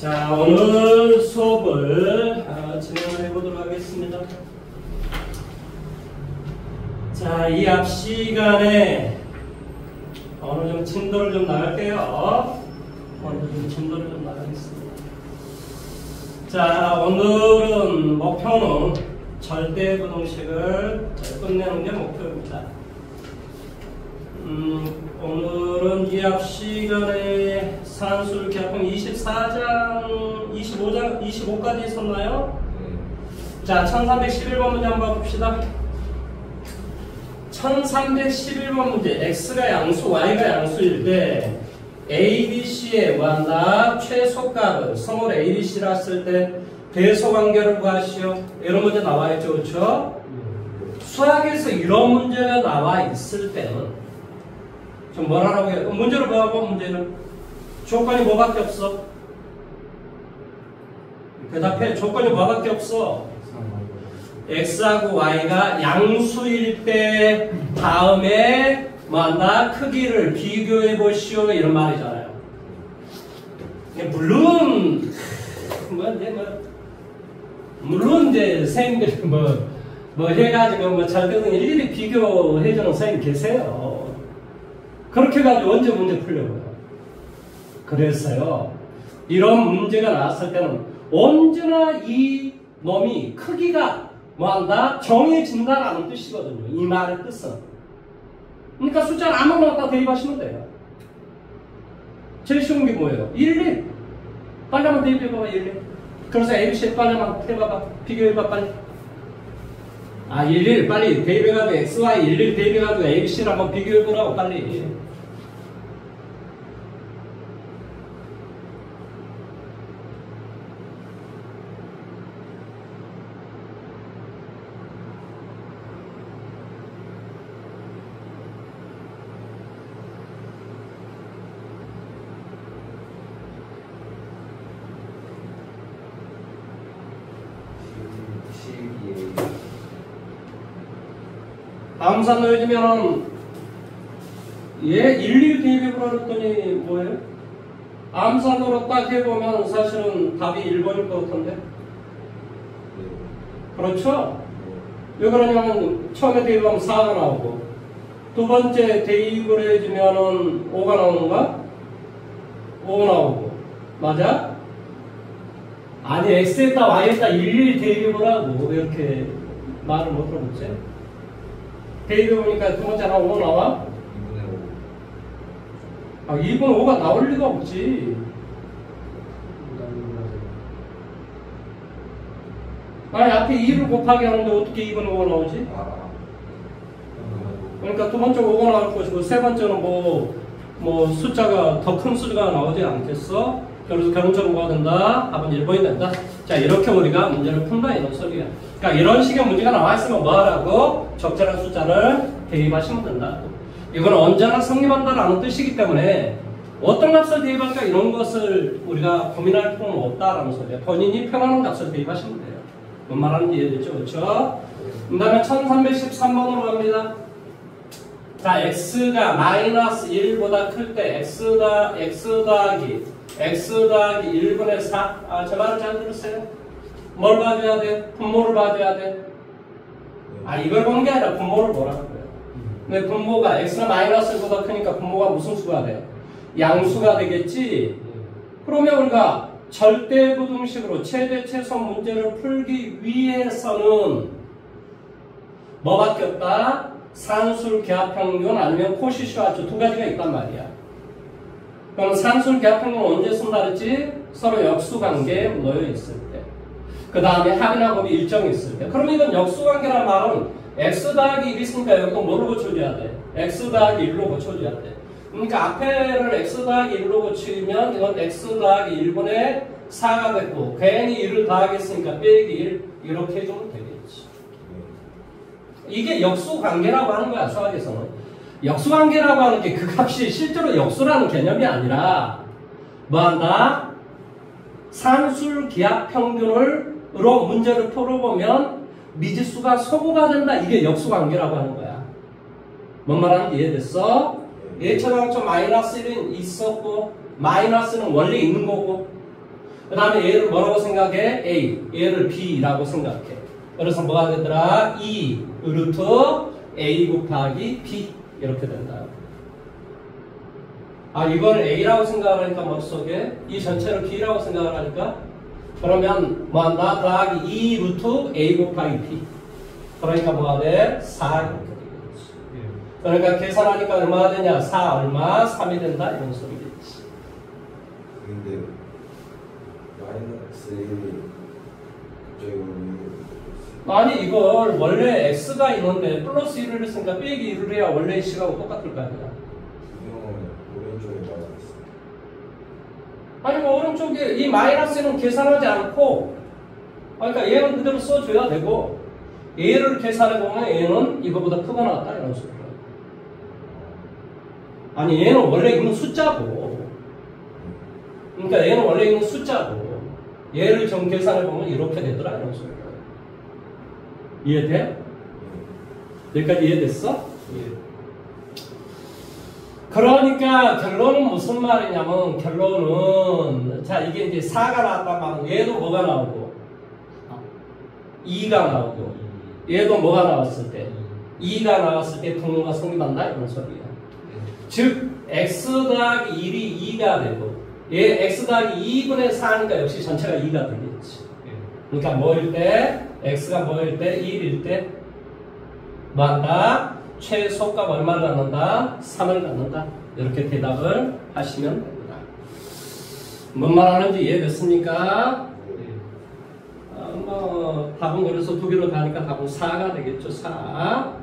자, 오늘 수업을 진행을 해보도록 하겠습니다. 자, 이 앞 시간에 오늘 좀 진도를 좀 나갈게요. 오늘 좀 진도를 좀 나가겠습니다. 자, 오늘은 목표는 절대부등식을 끝내는 게 목표입니다. 오늘은 이 앞 시간에 산술 계약형 24장, 25까지 있었나요? 자, 1311번 문제 한번 봅시다. 1311번 문제. X가 양수, Y가 양수일 때 A, B, C의 완다 최소값을 성을 A, B, C라 했을 때 대소관계를 구하시오. 이런 문제 나와있죠, 그렇죠? 수학에서 이런 문제가 나와 있을 때는 좀 뭐라고 해요? 문제를 봐봐. 문제는 조건이 뭐밖에 없어? 대답해. 조건이 뭐밖에 없어? X하고 Y가 양수일 때 다음에 뭐한다? 크기를 비교해 보시오. 이런 말이잖아요. 물론 물론 이제 선생님들이 뭐 해가지고 뭐 절대는 일일이 비교해주는 선생님 계세요. 그렇게 해가지고 언제 문제 풀려고요? 그래서요, 이런 문제가 나왔을 때는 언제나 이 놈이 크기가 뭐한다? 정해진다라는 뜻이거든요. 이 말의 뜻은. 그러니까 숫자를 아무거나 갖다 대입하시면 돼요. 제일 쉬운 게 뭐예요? 11. 빨리 한번 대입해봐봐, 11. 그래서 ABC 빨리 한번 해봐봐. 비교해봐, 빨리. 아, 11. 빨리 대입해가지고 XY 11 대입해가지고 ABC를 한번 비교해보라고, 빨리. 다음산 넣어주면은 얘 11 대입해보라 그랬더니 뭐예요? 암산으로 딱 해보면 사실은 답이 1번일 것 같은데. 그렇죠? 왜 그러냐면 처음에 대입하면 4가 나오고 두 번째 대입을 해주면은 5가 나오는가? 5 나오고. 맞아? 아니 X에다 Y에다 11 대입을 하고 왜 이렇게 말을 못 들어보지? 대입해보니까 두 번째 하나 5 나와? 2분의 5. 아, 2분의 5가 나올 리가 없지. 아니, 앞에 2를 곱하기 하는데 어떻게 2분의 5가 나오지? 그러니까 두 번째 5가 나올 것이고, 세 번째는 뭐 숫자가 더 큰 숫자가 나오지 않겠어? 그래서 결론적으로 뭐가 된다? 답은 1번이 된다. 자, 이렇게 우리가 문제를 푼다, 이런 소리야. 그러니까 이런 식의 문제가 나와 있으면 뭐 하라고? 적절한 숫자를 대입하시면 된다. 이건 언제나 성립한다라는 뜻이기 때문에 어떤 값을 대입할까 이런 것을 우리가 고민할 필요는 없다라는 소리야. 본인이 편안한 값을 대입하시면 돼요. 뭔 말하는지 이해되죠? 그렇죠? 그 다음에 1313번으로 갑니다. 자, x가 마이너스 1보다 클 때 x 더하기 1분의 4. 아, 제 말을 잘 들으세요. 뭘 봐줘야 돼? 분모를 봐줘야 돼. 아, 이걸 본 게 아니라 분모를 보라고요. 근데 분모가 x가 마이너스 1보다 크니까 분모가 무슨 수가 돼? 양수가 되겠지? 그러면 우리가 절대부등식으로 최대 최소 문제를 풀기 위해서는 뭐밖에 없다? 산술 계합평균 아니면 코시쇼아츠 두 가지가 있단 말이야. 그럼 산술 계합평균은 언제 쓴다 그랬지? 서로 역수관계에 놓여 있을 때. 그 다음에 합이나 곱이 일정이 있을 때. 그러면 이건 역수관계라는 말은 x 더하기 1이 있으니까 여기도 뭐로 고쳐줘야 돼? x 더하기 1로 고쳐줘야 돼. 그러니까 앞에를 x 더하기 1로 고치면 이건 x 더하기 1분의 4가 됐고 괜히 1을 더하겠으니까 빼기 1 이렇게 해주면 되겠지. 이게 역수관계라고 하는 거야, 수학에서는. 역수관계라고 하는 게 그 값이 실제로 역수라는 개념이 아니라 뭐한다? 산술 기하평균으로 문제를 풀어보면 미지수가 소수가 된다. 이게 역수관계라고 하는 거야. 뭔 말하는지 이해됐어? 예처럼 마이너스 1은 있었고 마이너스는 원래 있는 거고 그 다음에 얘를 뭐라고 생각해? A. 얘를 B라고 생각해. 그래서 뭐가 되더라? 2 루트 A 곱하기 B 이렇게 된다. 아, 이걸 A라고 생각을 하니까 머릿속에 이 전체를 B라고 생각을 하니까 그러면 뭐한다? 더하기 2 루트 A 곱하기 B. 그러니까 뭐가 돼? 4 이렇게 되겠지. 그러니까 계산하니까 얼마가 되냐? 4 얼마? 3이 된다 이런 소리겠지. 근데 마이너스 1이 갑자기 아니 이걸 원래 x가 있는데 플러스 1을 했으니까 빼기 1을 해야 원래 식하고 똑같을 거 아니야. 오른쪽에 맞았어. 아니 뭐 오른쪽에 이 마이너스는 계산하지 않고 그러니까 얘는 그대로 써줘야 되고 얘를 계산해보면 얘는 이거보다 크게 나왔다 이런 소리야. 아니 얘는 원래 있는 숫자고 그러니까 얘는 원래 있는 숫자고 얘를 좀 계산해보면 이렇게 되더라 이런 소리야. 이해돼? 여기까지 이해됐어? 그러니까 결론은 무슨 말이냐면 결론은 자 이게 이제 4가 나왔단 말은 얘도 뭐가 나오고 2가 나오고 얘도 뭐가 나왔을 때 2가 나왔을 때 분모가 성립한다 이런 소리야. 즉 x 더하기 1이 2가 되고 얘 x 더하기 2분의 4니까 역시 전체가 2가 되겠지. 그러니까 뭐일 때 x가 뭐일 때 1일 때 뭐한다? 최소값 얼마를 갖는다? 3을 갖는다. 이렇게 대답을 하시면 됩니다. 뭔 말하는지 이해됐습니까? 뭐 답은 그래서 두 개로 가니까 답은 4가 되겠죠. 4.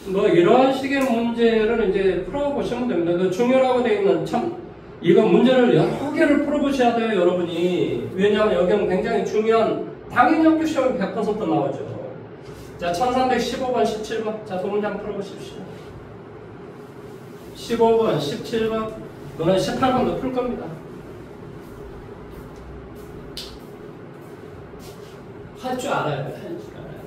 뭐 이런 식의 문제를 이제 풀어보시면 됩니다. 그 중요하고 되어 있는 참 이거 문제를 여러 개를 풀어보셔야 돼요, 여러분이. 왜냐하면 여기는 굉장히 중요한 당연히 학교 시험이 100% 나오죠. 자, 1315번, 17번. 자, 두 문제 한번 풀어보십시오. 15번, 17번. 너는 18번도 풀 겁니다. 할 줄 알아야 돼, 할 줄 알아야 돼.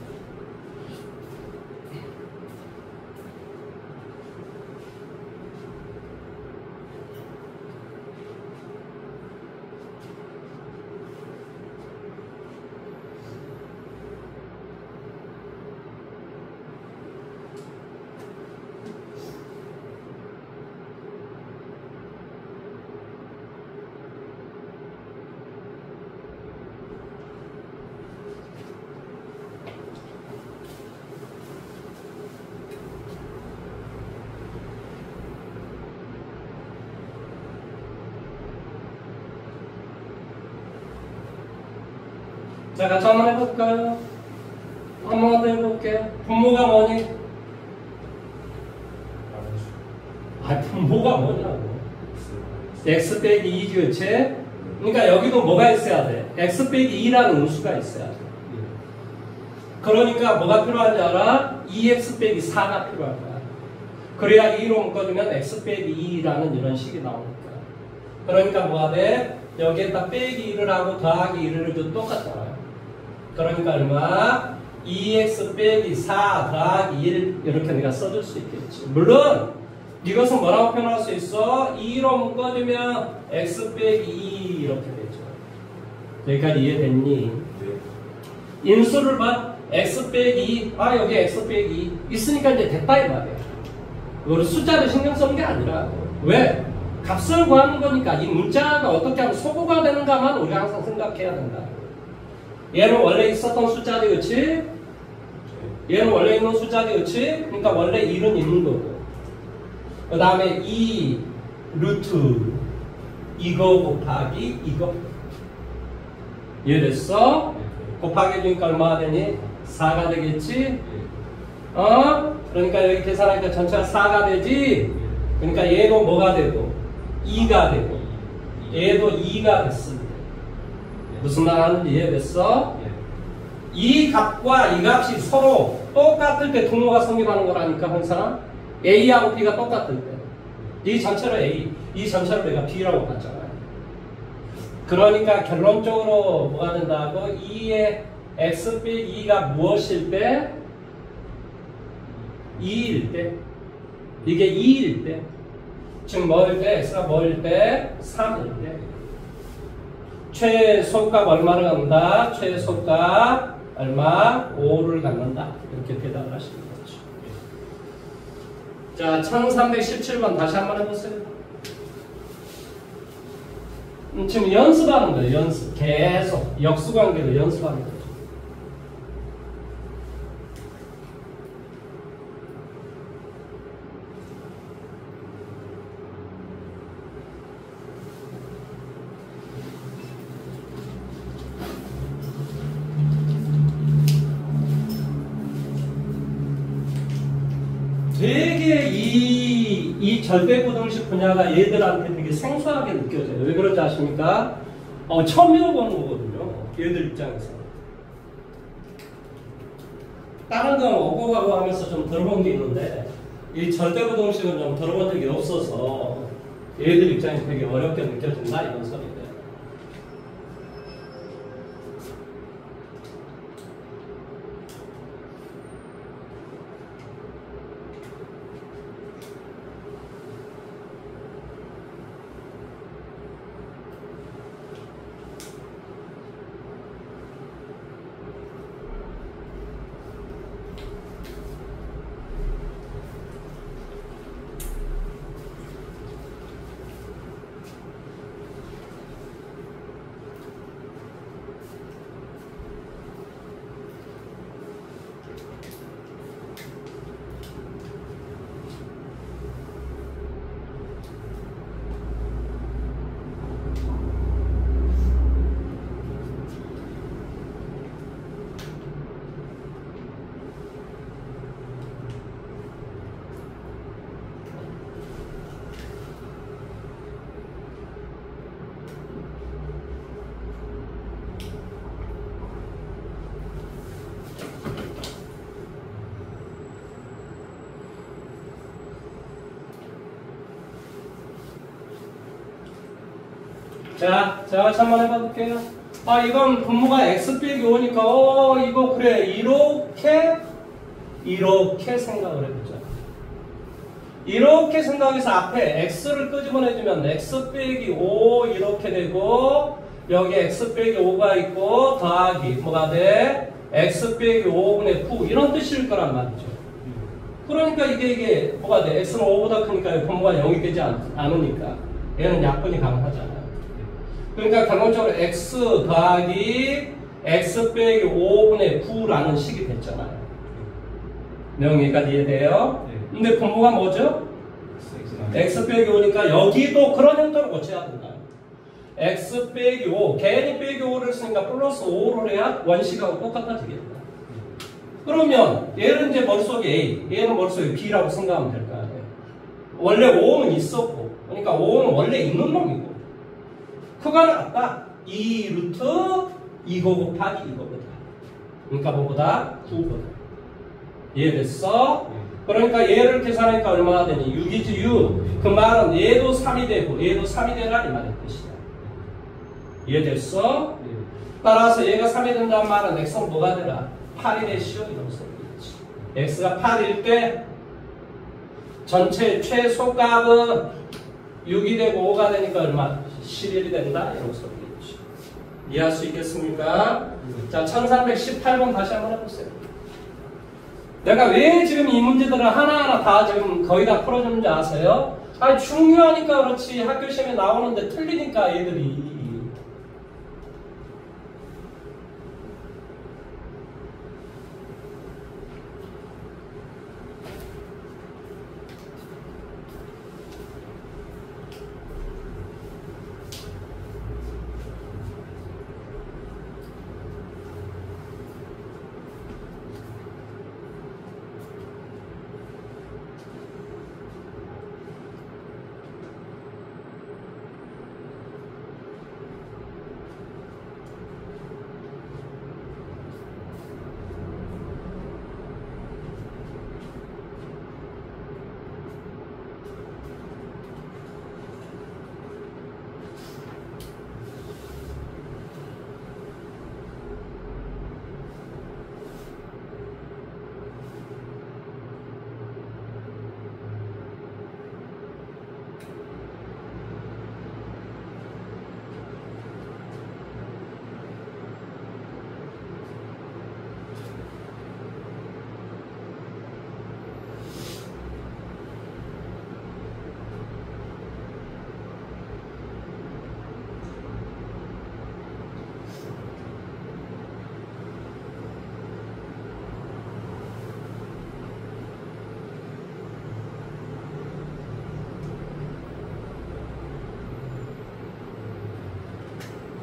자, 같이 한번 해볼까요? 한번 더 해볼게. 분모가 뭐니? 아, 분모가 뭐냐고. x 빼기 2지, 그치? 그러니까 여기도 뭐가 있어야 돼? x 빼기 2라는 음수가 있어야 돼. 그러니까 뭐가 필요한지 알아? 2x 빼기 4가 필요할 거야. 그래야 2로 묶어주면 x 빼기 2라는 이런 식이 나오니까. 그러니까 뭐가 돼? 여기에다 빼기 1을 하고 더하기 1을 해도 똑같잖아요. 그러니까 얼마? 2x 빼기 4 더하기 1 이렇게 내가 써줄 수 있겠지. 물론 이것은 뭐라고 표현할 수 있어? 2로 묶어주면 x 빼기 2 이렇게 되죠. 여기까지 이해됐니? 인수를 봐. x 빼기 2. 아 여기 x 빼기 2 있으니까 이제 됐다 이 말이야. 이거를 숫자를 신경 쓰는 게 아니라 왜? 값을 구하는 거니까 이 문자가 어떻게 하면 소구가 되는가만 우리가 항상 생각해야 된다. 얘는 원래 있었던 숫자지, 그치? 얘는 원래 있는 숫자지, 그치? 그러니까 원래 1은 있는 거고. 그 다음에 2 루트 이거 곱하기 이거. 이해됐어? 곱하기 해주니까 얼마가 되니? 4가 되겠지? 그러니까 여기 계산하니까 전체가 4가 되지? 그러니까 얘도 뭐가 되고? 2가 되고. 얘도 2가 됐습니다. 무슨 말 하는지 이해됐어? 이 값과 이 값이 서로 똑같을 때 분모가 성립하는 거라니까 항상. A하고 B가 똑같을 때. 이 전체로 A, 이 전체로 내가 B라고 봤잖아요. 그러니까 결론적으로 뭐가 된다고? 2의 X 빼기 2가 무엇일 때? 2일 때. 이게 2일 때. 즉 뭐일 때? X가 뭐일 때? 3일 때. 최소값 얼마를 갖는다? 최소값 얼마? 5를 갖는다. 이렇게 대답을 하시는 거죠. 자, 1317번 다시 한번 해보세요. 지금 연습하는 거예요. 연습. 계속 역수관계를 연습하는 거죠. 되게 이 절대부등식 분야가 얘들한테 되게 생소하게 느껴져요. 왜 그런지 아십니까? 처음 배워보는 거거든요. 얘들 입장에서. 다른 건 오고 가고 하면서 좀 들어본 게 있는데 이 절대부등식은 좀 들어본 적이 없어서 얘들 입장에서 되게 어렵게 느껴진다 이런 소리예요. 자, 같이 한번 해볼게요. 이건 분모가 x 빼기 5니까, 이거 그래. 이렇게 생각을 해보자. 이렇게 생각해서 앞에 x를 끄집어내주면 x 빼기 5 이렇게 되고, 여기 x 빼기 5가 있고, 더하기, 뭐가 돼? x 빼기 5분의 9. 이런 뜻일 거란 말이죠. 그러니까 이게 뭐가 돼? x는 5보다 크니까 분모가 0이 되지 않으니까. 얘는 약분이 가능하잖아요. 그러니까 결론적으로 x 더하기 x 빼기 5분의 9라는 식이 됐잖아요. 내용이까지 이해돼요? 근데 분모가 뭐죠? x 빼기 5니까 여기도 그런 형태로 고쳐야 된다. x 빼기 5, 괜히 빼기 5를 쓰니까 플러스 5를 해야 원식하고 똑같아지겠다. 그러면 얘는 이제 머릿속에 A, 얘는 머릿속에 B라고 생각하면 될 거 아니에요. 원래 5는 있었고, 그러니까 5는 원래 있는 놈이고, 크가는 같다. 2 루트 이거 곱하기 이거보다. 그러니까 뭐보다? 9보다. 이해됐어? 그러니까 얘를 계산하니까 얼마나 되니? 6이지 6. 그 말은 얘도 3이 되고 얘도 3이 되라 이 말의 뜻이야. 이해됐어? 따라서 얘가 3이 된다는 말은 x는 뭐가 되라? 8이 되시오 이런 소리겠지. x가 8일 때 전체 최소값은 6이 되고 5가 되니까 얼마? 11이 된다 이런 소리겠지. 이해할 수 있겠습니까? 자, 1318번 다시 한번 해보세요. 내가 왜 지금 이 문제들을 하나하나 다 지금 거의 다 풀어주는지 아세요? 중요하니까 그렇지. 학교 시험에 나오는데 틀리니까 얘들이.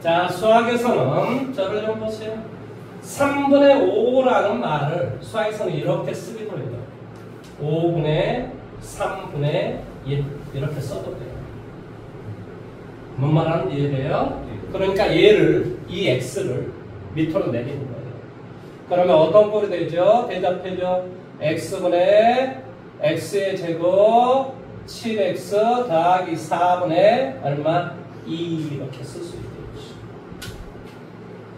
자, 수학에서는 저를 좀 보세요. 3분의 5라는 말을 수학에서는 이렇게 쓰기도 해요. 5분의 3분의 1 이렇게 써도 돼요. 뭔 말하는지 이해돼요? 그러니까 얘를, 이 x를 밑으로 내리는 거예요. 그러면 어떤 꼴이 되죠? 대답해줘. x분의 x의 제곱 7x 더하기 4분의 얼마? 2 이렇게 쓸 수 있겠죠.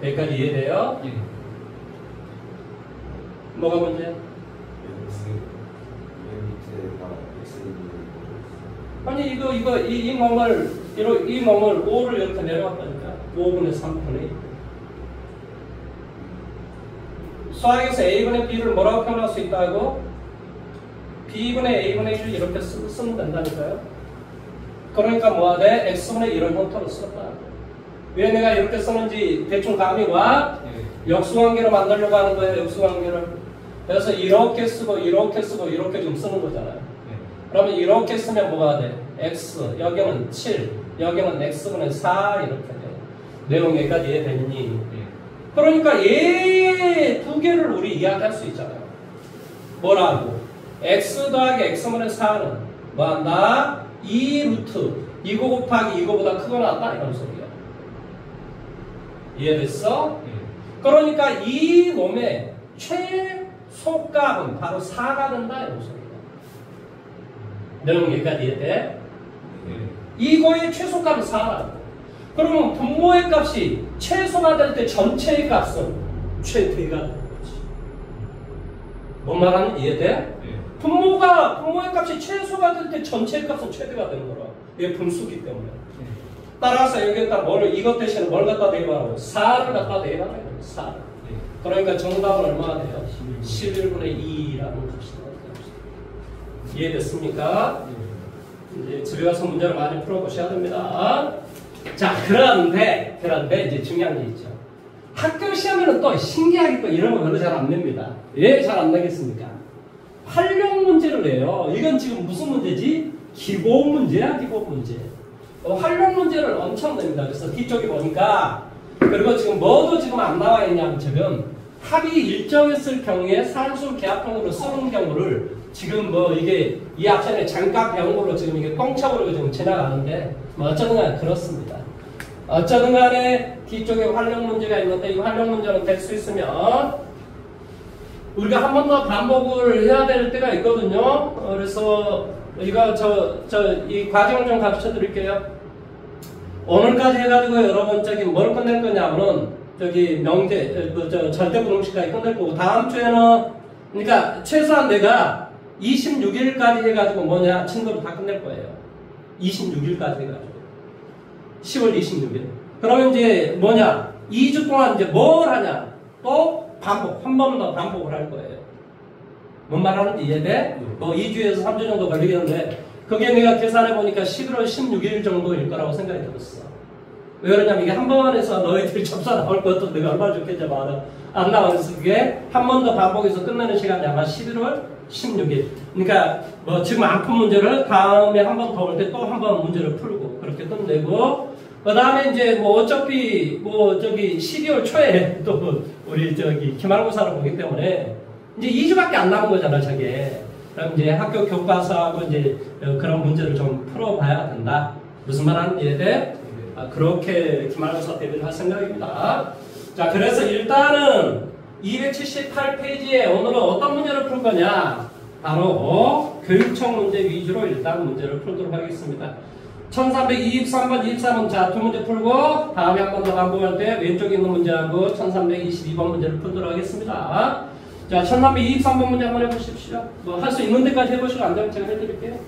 여기까지 이해돼요? 예. 뭐가 문제야? 아니 이 멍을 이 멍을 5를 이렇게 내려왔다니까. 5분의 3분의 1. 수학에서 a분의 b를 뭐라고 표현할 수 있다고? b분의 a분의 1 이렇게 쓰면 된다니까요. 그러니까 뭐가 돼? x분의 1을 형태로 썼다. 왜 내가 이렇게 쓰는지 대충 감이 와? 역수관계로 만들려고 하는 거예요. 역수관계를. 그래서 이렇게 쓰고 이렇게 쓰고 이렇게 좀 쓰는 거잖아요. 그러면 이렇게 쓰면 뭐가 돼? x, 여기는 7, 여기는 x분의 4 이렇게 돼. 내용 여기까지 이해되니? 그러니까 얘 두 개를 우리 이야기할 수 있잖아요. 뭐라고? x 더하기 x분의 4는 뭐한다? 2 루트 이거 곱하기 이거보다 크거나 같다 이런 소리야. 이해됐어? 그러니까 이 놈의 최소값은 바로 4가 된다 이런 소리야. 내용 여기까지 이해돼? 이거의 최소값은 4라고. 그러면 분모의 값이 최소가 될 때 전체의 값은 최대가 되는 거지. 뭔 말하는지 이해돼? 분모의 값이 최소가 될 때 전체의 값은 최대가 되는 거라. 이게 분수기 때문에. 따라서 여기에다 이것 대신에 뭘 갖다 대입하라고? 4를 갖다 대입하라고. 4. 그러니까 정답은 얼마가 돼요? 11분의 2라는 값이 나옵니다. 이해됐습니까? 이제 집에 가서 문제를 많이 풀어보셔야 됩니다. 자, 그런데 이제 중요한 게 있죠. 학교 시험에는 또 신기하게 또 이런 거 별로 잘 안 냅니다. 왜 잘 안 내겠습니까? 활용 문제를 내요. 이건 지금 무슨 문제지? 기본 문제야, 기본 문제. 활용 문제를 엄청 냅니다. 그래서 뒤쪽에 보니까, 그리고 지금 뭐도 지금 안 나와 있냐면 지금 합이 일정했을 경우에 산수 계합형으로 쓰는 경우를 지금 뭐 이게 이 앞전에 잠깐 배운 걸로 지금 이게 꽁쳐버리고 지금 지나가는데 뭐 어쩌든 간에 그렇습니다. 어쩌든 간에 뒤쪽에 활용 문제가 있는데 이 활용 문제는 될 수 있으면 우리가 한 번 더 반복을 해야 될 때가 있거든요. 그래서 이거 이 과정을 좀 가르쳐 드릴게요. 오늘까지 해가지고 여러분 뭘 끝낼 거냐면은 절대분홍식까지 끝낼 거고 다음 주에는 그러니까 최소한 내가 26일까지 해가지고 친구를 다 끝낼 거예요. 26일까지 해가지고 10월 26일. 그러면 이제 2주 동안 이제 뭘 하냐? 또 반복, 한 번 더 반복을 할 거예요. 뭔 말하는지 이해돼? 뭐 2주에서 3주 정도 걸리겠는데 그게 내가 계산해 보니까 11월 16일 정도일 거라고 생각이 들었어. 왜 그러냐면 이게 한 번에서 너희들이 접수 나올 것도 내가 얼마나 좋겠냐 말은 안 나와서 그게 한 번 더 반복해서 끝내는 시간이 아마 11월 16일. 그러니까 뭐 지금 안 푼 문제를 다음에 한 번 더 올 때 또 한 번 문제를 풀고 그렇게 끝내고 그 다음에 이제 뭐 어차피 12월 초에 또 우리 기말고사를 보기 때문에 이제 2주밖에 안 남은 거잖아 저게. 그럼 이제 학교 교과서하고 이제 그런 문제를 좀 풀어봐야 된다. 무슨 말 하는지 이해돼? 그렇게 기말고사 대비를 할 생각입니다. 자, 그래서 일단은 278페이지에 오늘은 어떤 문제를 풀 거냐? 바로 교육청 문제 위주로 일단 문제를 풀도록 하겠습니다. 1323번, 23번 자, 두 문제 풀고 다음에 한 번 더 반복할 때 왼쪽에 있는 문제하고 1322번 문제를 풀도록 하겠습니다. 자, 1323번 문제 한번 해보십시오. 뭐 할 수 있는 데까지 해보시고 안 되면 제가 해드릴게요.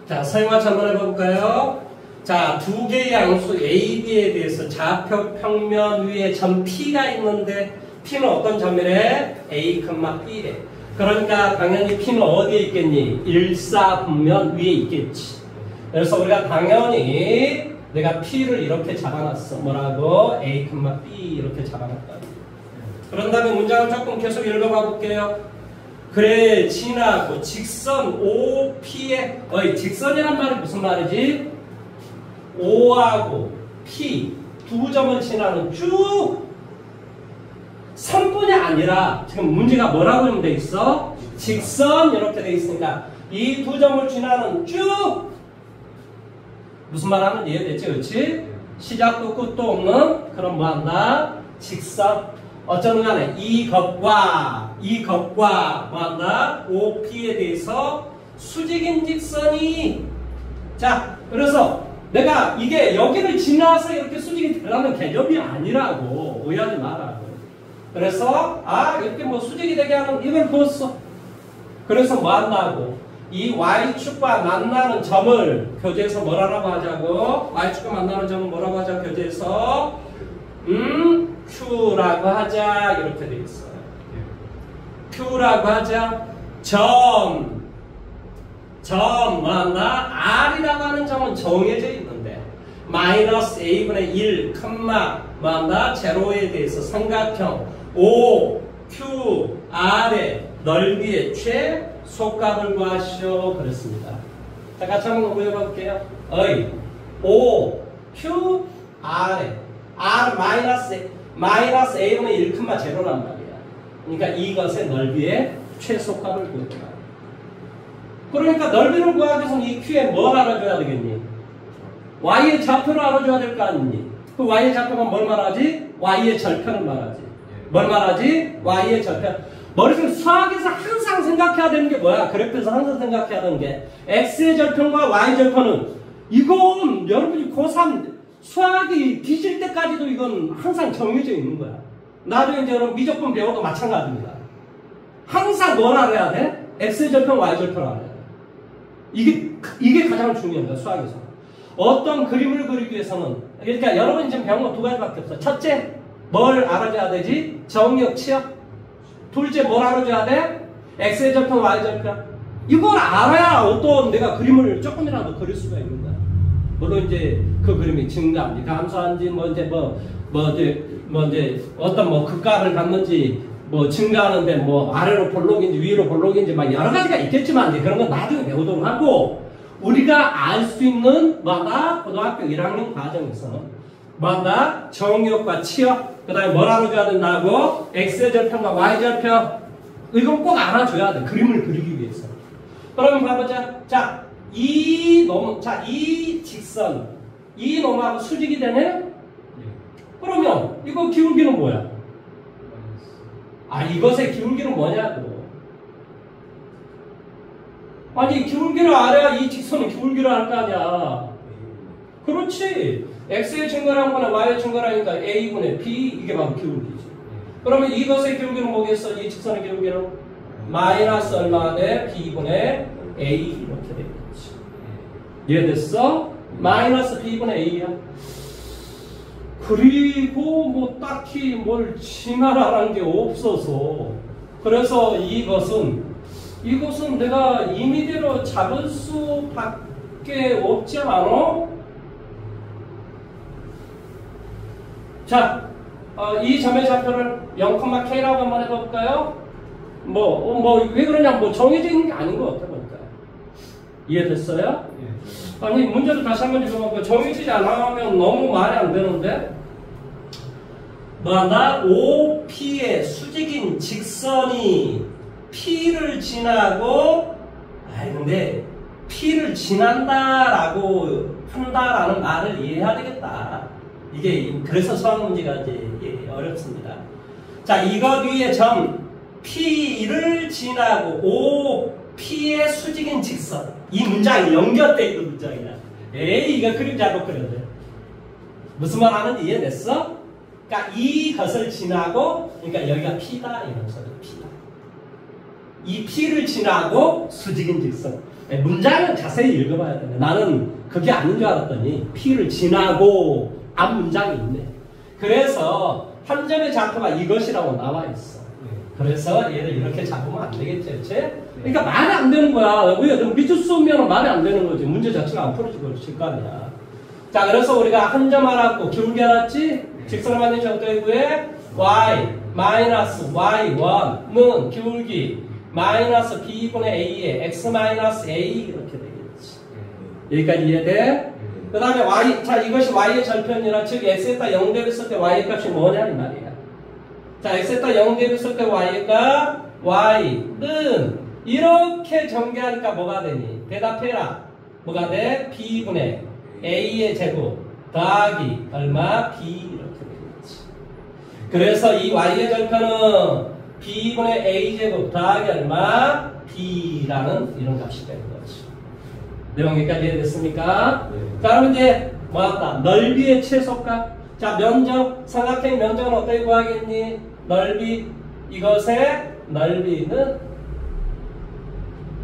자, 사용화치 한번 해볼까요? 자, 두 개의 양수 A, B에 대해서 좌표 평면 위에 점 P가 있는데 P는 어떤 점이래? A, B래. 그러니까 당연히 P는 어디에 있겠니? 일사분면 위에 있겠지. 그래서 우리가 당연히 내가 P를 이렇게 잡아놨어. 뭐라고? A, B 이렇게 잡아놨다. 그런 다음에 문장을 조금 계속 읽어봐 볼게요. 그래, 지나고 직선 OP에 직선이란 말이 무슨 말이지? O하고 P 두 점을 지나는 쭉 3분이 아니라 지금 문제가 뭐라고 돼 있어? 직선 이렇게 돼 있으니까 이 두 점을 지나는 쭉 무슨 말 하는지 이해됐지? 그렇지? 시작도 끝도 없는 그런 뭐 한다? 직선. 어쩌는 간에 이것과 뭐 한다? OP에 대해서 수직인 직선이 자, 그래서 내가 이게 여기를 지나서 이렇게 수직이 되라는 개념이 아니라고 오해하지 말라고. 그래서 이렇게 뭐 수직이 되게 하는 이걸 보았어. 그래서 뭐 한다고? 이 Y축과 만나는 점을 교재에서 뭐라고 하자고? Y축과 만나는 점을 뭐라고 하자 교재에서? Q라고 하자 이렇게 돼 있어요. Q라고 하자. 뭐 한다? R이라고 하는 점은 정해져 있는데 마이너스 A분의 1, 뭐 한다? 제로에 대해서 삼각형 O, Q, R의 넓이의 최소값을 구하시오. 그렇습니다. 자, 같이 한번 구해봐 볼게요. O, Q, R의 R 마이너스 A분의 1, 제로란 말이야. 그러니까 이것의 넓이의 최소값을 구했다. 그러니까 넓이를 구하기 위해서는 이 Q에 뭘 알아줘야 되겠니? Y의 좌표를 알아줘야 될 거 아니니? 그 Y의 좌표가 뭘 말하지? Y의 절편을 말하지. 뭘 말하지? Y의 절편. 머릿속에 수학에서 항상 생각해야 되는 게 뭐야? 그래프에서 항상 생각해야 되는 게 X의 절편과 Y의 절편은 이건 여러분이 고3 수학이 뒤질 때까지도 이건 항상 정해져 있는 거야. 나중에 이제 여러분 미적분 배워도 마찬가지입니다. 항상 뭘 알아야 돼? X의 절편, Y의 절편 알아야 돼. 이게 가장 중요한 거야, 수학에서. 어떤 그림을 그리기 위해서는, 그러니까 여러분이 지금 배운 거 두 가지밖에 없어. 첫째, 뭘 알아줘야 되지? 정역, 치역. 둘째, 뭘 알아줘야 돼? X의 절편, Y의 절편. 이걸 알아야 어떤 내가 그림을 조금이라도 그릴 수가 있는 거야. 물론 이제 그 그림이 증가한지, 감소한지, 어떤 극가를 갖는지, 증가하는데 아래로 볼록인지 위로 볼록인지 막 여러 가지가 있겠지만 이제 그런 건 나중에 배우도록 하고 우리가 알 수 있는 고등학교 1학년 과정에서는 정역과 치역 그 다음에 뭘 알아줘야 된다고? X의 절편과 Y의 절편 이건 꼭 알아줘야 돼. 그림을 그리기 위해서. 그러면 봐보자. 자, 이 직선 이 놈하고 수직이 되네? 그러면 이거 기울기는 뭐야? 이것의 기울기는 뭐냐고. 아니, 기울기를 알아야 이 직선은 기울기를 알 거 아니야. 그렇지. X의 증가라는 거나 Y의 증가라니까 A분의 B, 이게 바로 기울기지. 그러면 이것의 기울기는 뭐겠어? 이 직선의 기울기는 마이너스 얼마가 돼? B분의 A 이렇게 되겠지. 이해됐어? 마이너스 B분의 A야. 그리고 딱히 뭘 칭하라는 게 없어서 그래서 이것은 내가 임의대로 잡을 수밖에 없지 않아? 자, 이 점의 좌표를 0,K라고 한번 해볼까요? 왜 그러냐, 정해져 있는 게 아닌 것 같아, 보니까. 이해됐어요? 아니, 문제를 다시 한번 읽어볼까요? 정해지지 않으면 너무 말이 안 되는데? OP의 수직인 직선이 P를 지나고, 근데 P를 지난다라고 한다라는 말을 이해해야 되겠다. 이게, 그래서 수학 문제가 이제 어렵습니다. 자, 이것 위에 점 P를 지나고 OP의 수직인 직선. 이 문장이 연결되어 있는 문장이야. 이거 그림 잘못 그려야 돼. 무슨 말 하는지 이해됐어? 그러니까 이것을 지나고, 그러니까 여기가 P다 이런 소리. P다. 이 P를 지나고 수직인 직선. 문장은 자세히 읽어봐야 되네. 나는 그게 아닌 줄 알았더니 P를 지나고 앞 문장이 있네. 그래서 한 점의 좌표가 이것이라고 나와 있어. 그래서 얘를 이렇게 잡으면 안 되겠지, 그치? 그러니까 말이 안 되는 거야. 왜? 밑줄 쏘면 말이 안 되는 거지. 문제 자체가 안 풀어지고 그럴 거 아니야. 자, 그래서 우리가 한 점 알았고, 기울기 알았지? 직선을 만든 정도의 구에 y 마이너스 y1는 기울기 마이너스 b분의 a에 x 마이너스 a 이렇게 되겠지. 여기까지 이해돼? 그 다음에 y, 자, 이것이 y의 절편이라, 즉 x에다 0 대했을 때 y의 값이 뭐냐 이 말이야. 자, x에다 0 대했을 때 y가 y는 이렇게 전개하니까 뭐가 되니? 대답해라. 뭐가 돼? b분의 a의 제곱 더하기 얼마? b 이렇게 되겠지. 그래서 이 y의 절편은 b분의 a제곱 더하기 얼마? b라는 이런 값이 되는 거지. 내용 여기까지 이해됐습니까? 네. 자, 그럼 이제 뭐였다? 넓이의 최소값. 자, 면적, 삼각형 면적은 어떻게 구하겠니? 넓이, 이것의 넓이는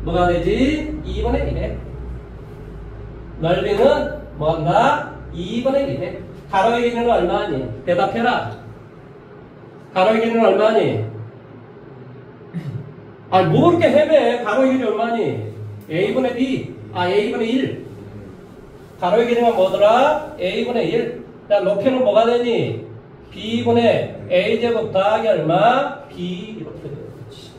뭐가 되지? 2분의 1에 넓이는 뭐한다? 2분의 1에 가로의 길이는 얼마니? 대답해라. 가로의 길이는 얼마니? 아니 뭐 그렇게 헤매? 가로의 길이 얼마니? a분의 b, a분의 1. 가로의 길이가 뭐더라? a분의 1. 자, 높이는 뭐가 되니? b분의 a제곱 더하기 얼마? b 이렇게 되겠지.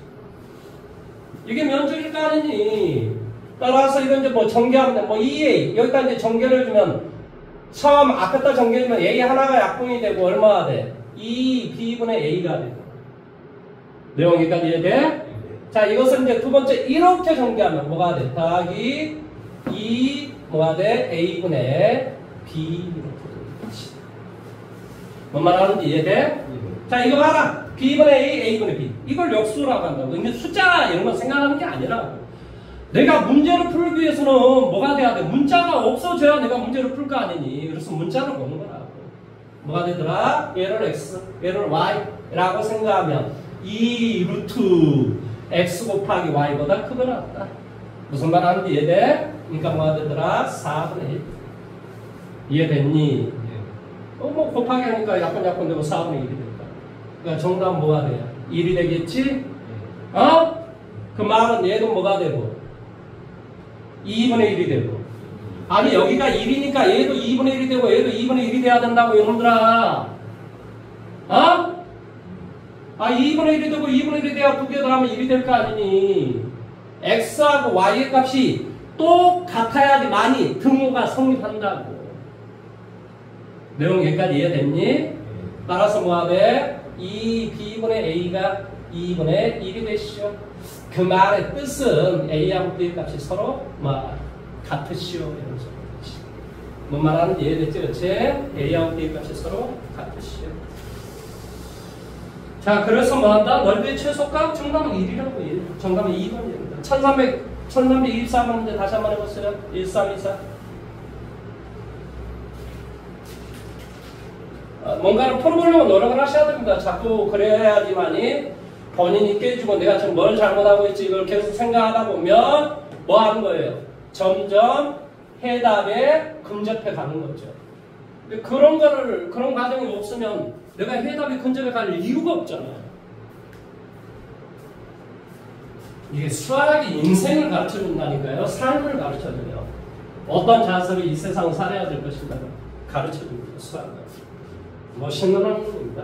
이게 면적일 거 아니니? 따라서 이건 이제 뭐 전개하면 돼. 뭐 2a 여기다 이제 전개를 주면 처음 앞에다 전개해주면 a 하나가 약분이 되고 얼마가 돼? 2b분의 a가 되고. 내용 여기까지 이해돼? 자, 이것을 이제 두 번째 이렇게 전개하면 뭐가 돼? 더하기 2 뭐가 돼? a분의 b 이렇게 되겠지. 뭔 말하는지 이해돼? 자, 이거 봐라. b분의 a, a분의 b. 이걸 역수라고 한다고. 근데 숫자 이런 거 생각하는 게 아니라 내가 문제를 풀기 위해서는 뭐가 돼야 돼? 문자가 없어져야 내가 문제를 풀 거 아니니. 그래서 문자를 보는 거라고. 뭐가 되더라? 얘를 x, 얘를 y라고 생각하면 2 루트 x 곱하기 y보다 크거나 같다. 무슨 말 하는지 이해돼? 그러니까 뭐가 되더라? 4분의 1. 이해됐니? 뭐 곱하기 하니까 약분 되고 4분의 1이 된다. 그러니까 정답은 뭐가 돼요? 1이 되겠지? 그 말은 얘도 뭐가 되고 2분의 1이 되고. 아니 여기가 1이니까 얘도 2분의 1이 되고 얘도 2분의 1이 돼야 된다고 여러분들아. 2분의 1이 되고 2분의 1이 돼야 두 개 더하면 1이 될 거 아니니. x하고 y의 값이 똑같아야지만이 등호가 성립한다고. 내용 여기까지 이해됐니? 따라서 뭐가 돼? 2b분의 a가 2분의 1이 되시오. 그 말의 뜻은 a하고 b의 값이 서로 같으시오 이런 소리지. 뭔 말하는지 이해됐지? 그렇지? a하고 b의 값이 서로 같으시오. 자, 그래서 뭐한다? 넓이의 최소값 정답은 1이라고. 1. 정답은 2번입니다. 1324번 문제 다시 한번 해보세요. 1324. 뭔가를 풀어보려고 노력을 하셔야 됩니다. 자꾸 그래야지만이 본인이 깨지고 내가 지금 뭘 잘못하고 있지 이걸 계속 생각하다 보면 뭐 하는 거예요? 점점 해답에 근접해 가는 거죠. 근데 그런 과정이 없으면 내가 해답에 근접해 갈 이유가 없잖아요. 이게 수학이 인생을 가르쳐 준다니까요. 삶을 가르쳐 줘요. 어떤 자세로 이 세상을 살아야 될 것인가 가르쳐 줍니다. 수학은. 멋있는 학문입니다.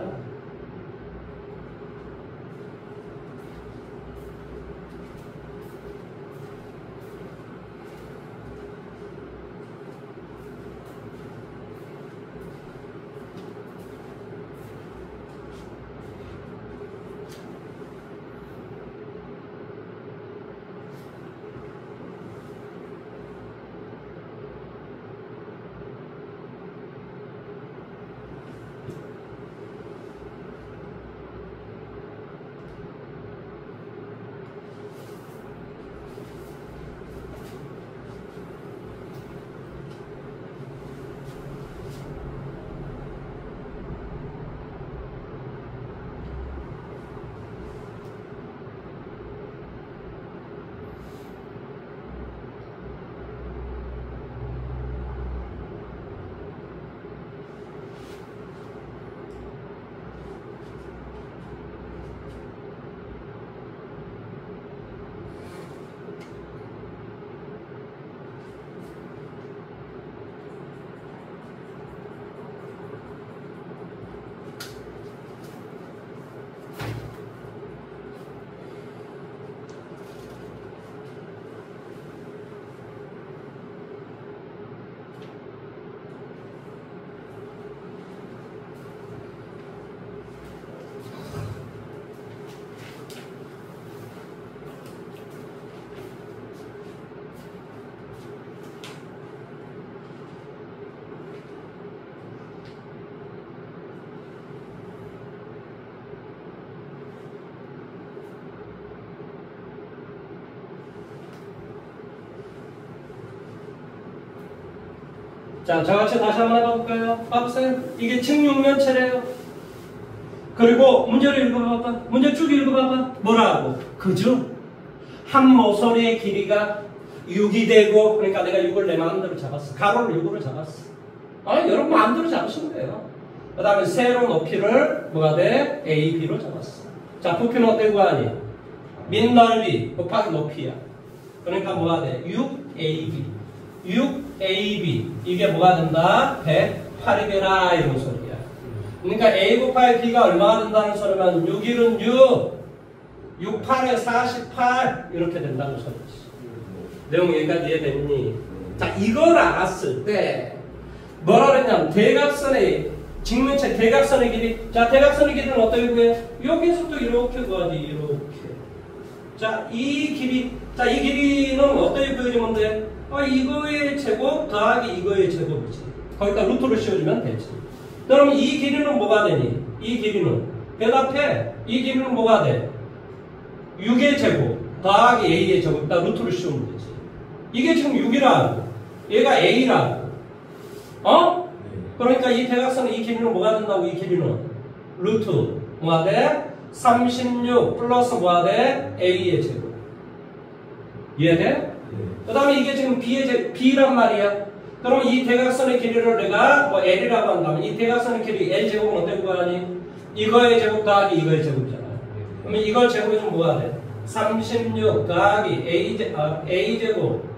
자, 저같이 다시 한번 해볼까요? 봐보세요. 이게 측육면체래요. 그리고 문제를 읽어봐봐. 문제 쭉 읽어봐봐. 뭐라고? 그죠? 한 모서리의 길이가 6이 되고, 그러니까 내가 6을 내 마음대로 잡았어. 가로를 6으로 잡았어. 여러분 마음대로 잡으시면 돼요. 그 다음에 세로 높이를 뭐가 돼? A, B로 잡았어. 자, 부피는 어떻게 구하니? 밑넓이 곱하기 높이야. 그러니까 뭐가 돼? 6AB. 6AB. 이게 뭐가 된다? 108이 되라. 이런 소리야. 그러니까 A 곱하기 B가 얼마가 된다는 소리면 6, 1은 6. 6, 8에 48. 이렇게 된다는 소리지. 내용 여기까지 이해됐니? 자, 이걸 알았을 때 뭐라 그랬냐면 대각선의 직면체 대각선의 길이. 자, 대각선의 길이는 어떻게 구해? 여기서부터 이렇게 구하지. 이렇게. 자, 이 길이. 자, 이 길이는 어떻게 구해주면 돼? 이거의 제곱 더하기 이거의 제곱이지. 거기다 루트를 씌워주면 되지. 그럼 이 길이는 뭐가 되니? 이 길이는 대답해. 이 길이는 뭐가 돼? 6의 제곱 더하기 A의 제곱에다 루트를 씌우면 되지. 이게 지금 6이라고. 얘가 A라고. 그러니까 이 대각선의 이 길이는 뭐가 된다고? 이 길이는 루트 뭐가 돼? 36 플러스 뭐가 돼? A의 제곱. 이해돼? 그 다음에 이게 지금 B란 말이야. 그럼 이 대각선의 길이를 내가 뭐 L이라고 한다면 이 대각선의 길이 L제곱은 어떻게 구하니? 이거의 제곱 더하기 이거의 제곱이잖아. 그러면 이걸 제곱해주면 뭐가 돼? 36 더하기 A제곱.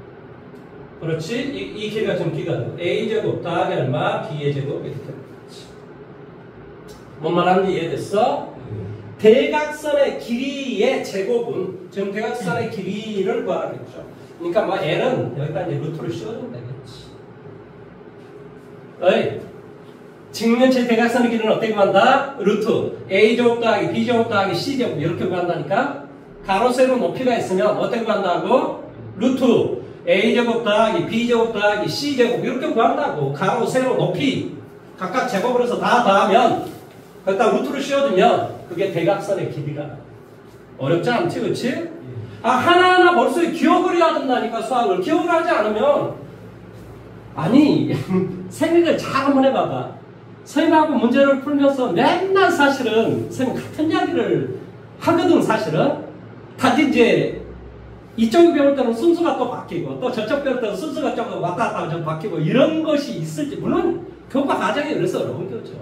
그렇지? 이 길이가 지금 B가 되고 A제곱 더하기 얼마? B의 제곱. 이렇게 되지. 뭔 말하는지 이해됐어? 대각선의 길이의 제곱은 지금 대각선의 길이를 구하겠죠. 그러니까 뭐 L은 여기다 이제 루트를 씌워주면 되겠지. 직면체 대각선의 길이는 어떻게 구한다? 루트 A제곱 더하기 B제곱 더하기 C제곱 이렇게 구한다니까. 가로 세로 높이가 있으면 어떻게 구한다고? 루트 A제곱 더하기 B제곱 더하기 C제곱 이렇게 구한다고. 가로 세로 높이 각각 제곱을 해서 다 더하면 거기다 루트를 씌워주면 그게 대각선의 길이라. 어렵지 않지, 그치? 하나하나 벌써 기억을 해야 된다니까. 수학을 기억을 하지 않으면 아니 생각을 잘 한번 해봐봐. 선생님하고 문제를 풀면서 맨날 사실은 선생님 같은 이야기를 하거든. 사실은 같은 이제 이쪽이 배울 때는 순수가 또 바뀌고 또 저쪽 배울 때는 순수가 좀 왔다 갔다 좀 바뀌고 이런 것이 있을지. 물론 교과 과정이 그래서 어려운 거죠.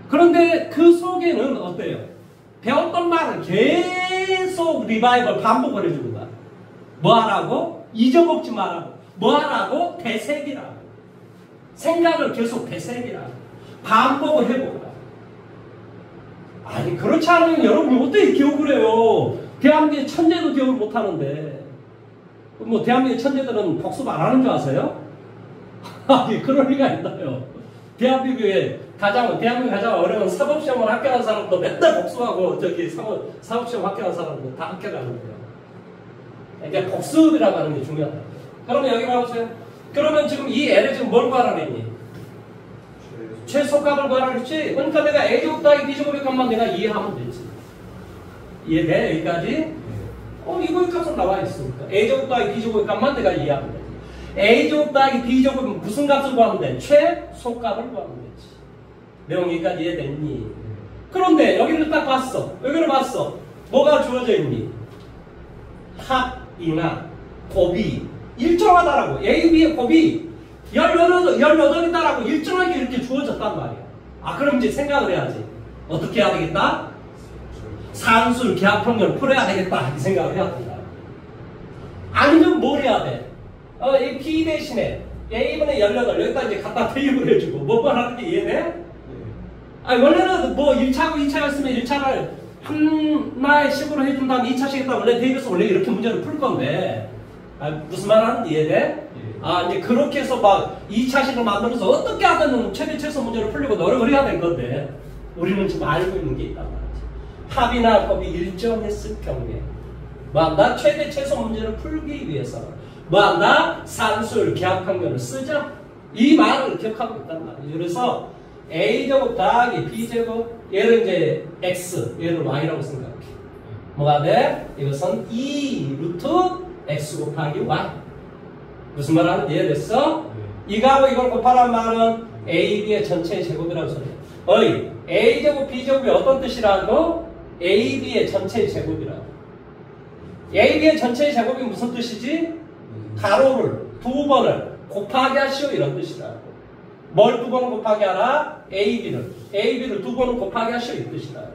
그런데 그 속에는 어때요? 배웠던 말을 계속 리바이벌 반복을 해주는 거야. 뭐 하라고? 잊어먹지 말라고. 뭐 하라고? 되새기라고. 생각을 계속 되새기라고. 반복을 해보라. 아니 그렇지 않으면 여러분이 어떻게 기억을 해요? 대한민국의 천재도 기억을 못하는데 뭐 대한민국의 천재들은 복습 안 하는 줄 아세요? 아니 그럴 리가 있나요? 대한민국에 가장 어려운 사법시험을 합격한 사람도 맨날 복습하고 저기 사법시험 합격한 사람도 다 합격하는데요. 그러니까 복습이라고 하는 게 중요하다. 그러면 여기 봐보세요. 그러면 지금 이 L을 지금 뭘 구하라 했니? 최소값을 구하라 했지? 그러니까 내가 A제곱 더하기 B제곱의 값만 내가 이해하면 되지. 이해돼? 여기까지? 이거의 값은 나와 있으니까. A제곱 더하기 B제곱의 값만 내가 이해하면 되지. A제곱 더하기 B제곱은 무슨 값을 구하면 돼? 최소값을 구하면 되지. 내용 여기까지 이해됐니? 그런데 여기를 딱 봤어. 여기를 봤어. 뭐가 주어져 있니? 합이나 곱이 일정하다라고. A, B의 곱이 18이다라고 일정하게 이렇게 주어졌단 말이야. 그럼 이제 생각을 해야지. 어떻게 해야 되겠다? 산술 계합평균을 풀어야 되겠다. 이 생각을 해야 된다. 아니면 뭘 해야 돼? 이 P 대신에 A분의 18 여기다 이제 갖다 대입을 해주고 뭐 하는지 이해돼? 원래는 뭐 1차하고 2차가 있으면 1차를 하나의 식으로 해준 다음에 2차식에다 원래 대입해서 원래 이렇게 문제를 풀 건데 무슨 말 하는지 이해돼? 이제 그렇게 해서 막 2차식을 만들어서 어떻게 하든 최대 최소 문제를 풀려고 노력을 해야 될 건데 우리는 지금 알고 있는 게 있단 말이지. 합이나 곱이 일정했을 경우에 뭐한다? 최대 최소 문제를 풀기 위해서는 뭐한다? 산술 계합평균을 쓰자. 이 말을 기억하고 있단 말이에요. 그래서 A제곱 더하기 B제곱 얘를 이제 X 얘를 Y라고 생각해. 뭐가 돼? 이것은 2 루트 X 곱하기 Y. 무슨 말 하는지 이해됐어? 이거하고 이걸 곱하란 말은 A, B의 전체의 제곱이라는 소리야. A제곱, B제곱이 어떤 뜻이라고? A, B의 전체의 제곱이라고. A, B의 전체의 제곱이 무슨 뜻이지? 가로를 두 번을 곱하게 하시오 이런 뜻이라고. 뭘 두 번 곱하게 하라? A, B를 두 번을 곱하게 하시오 이 뜻이라고.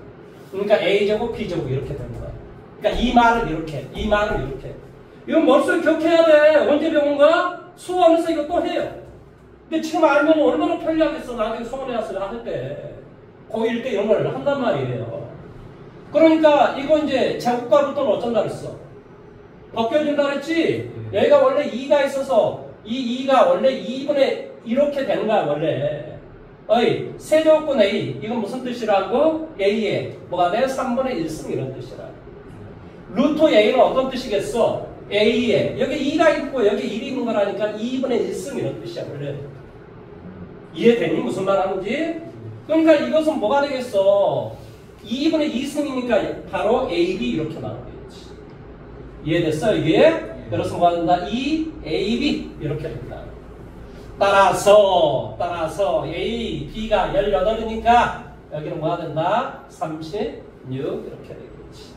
그러니까 A제곱, B제곱 이렇게 되는 거야. 그러니까 이 말을 이렇게, 이 말을 이렇게. 이건 머릿속에 기억해야 돼. 언제 배운 거야? 수원에서 이거 또 해요. 근데 지금 알면 얼마나 편리하겠어. 나중에 수원에 와서 할 때. 고1 때 이런 걸 한단 말이에요. 그러니까 이거 이제 제곱가루또는 어쩐다 그랬어? 벗겨진다 그랬지? 여기가 원래 2가 있어서 이 2가 원래 2분의 이렇게 되는 거야 원래. 세제곱분 A 이건 무슨 뜻이라고? A에 뭐가 돼? 3분의 1승 이런 뜻이라. 루트 A는 어떤 뜻이겠어? A에 여기 2가 있고 여기 1이 있는 거라니까 2분의 1승 이런 뜻이야 원래. 이해되니? 무슨 말 하는지? 그러니까 이것은 뭐가 되겠어? 2분의 2승이니까 바로 AB 이렇게 나오겠지. 이해됐어 이게? 그래서 뭐가 된다? 2AB 이렇게 된다. 따라서 A, B가 18이니까 여기는 뭐가 된다? 36 이렇게 되겠지.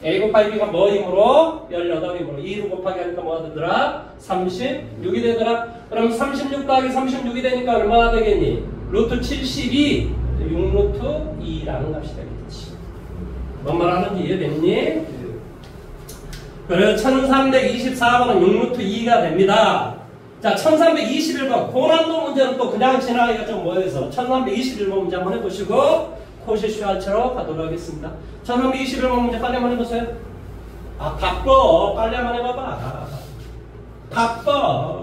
A 곱하기 B가 뭐이므로? 18이므로 2로 곱하기 하니까 뭐가 되더라? 36이 되더라. 그럼 36 더하기 36이 되니까 얼마나 되겠니? 루트 72 6루트 2라는 값이 되겠지. 뭔 말 하는지 이해됐니? 그래서 1324번은 6루트 2가 됩니다. 자, 1321번 고난도 문제는 또 그냥 지나가기가 좀 뭐해서 1321번 문제 한번 해보시고 코시 슈알처럼 가도록 하겠습니다. 1321번 문제 빨리 한번 해보세요. 아, 바빠. 빨리 한번 해봐봐. 바빠.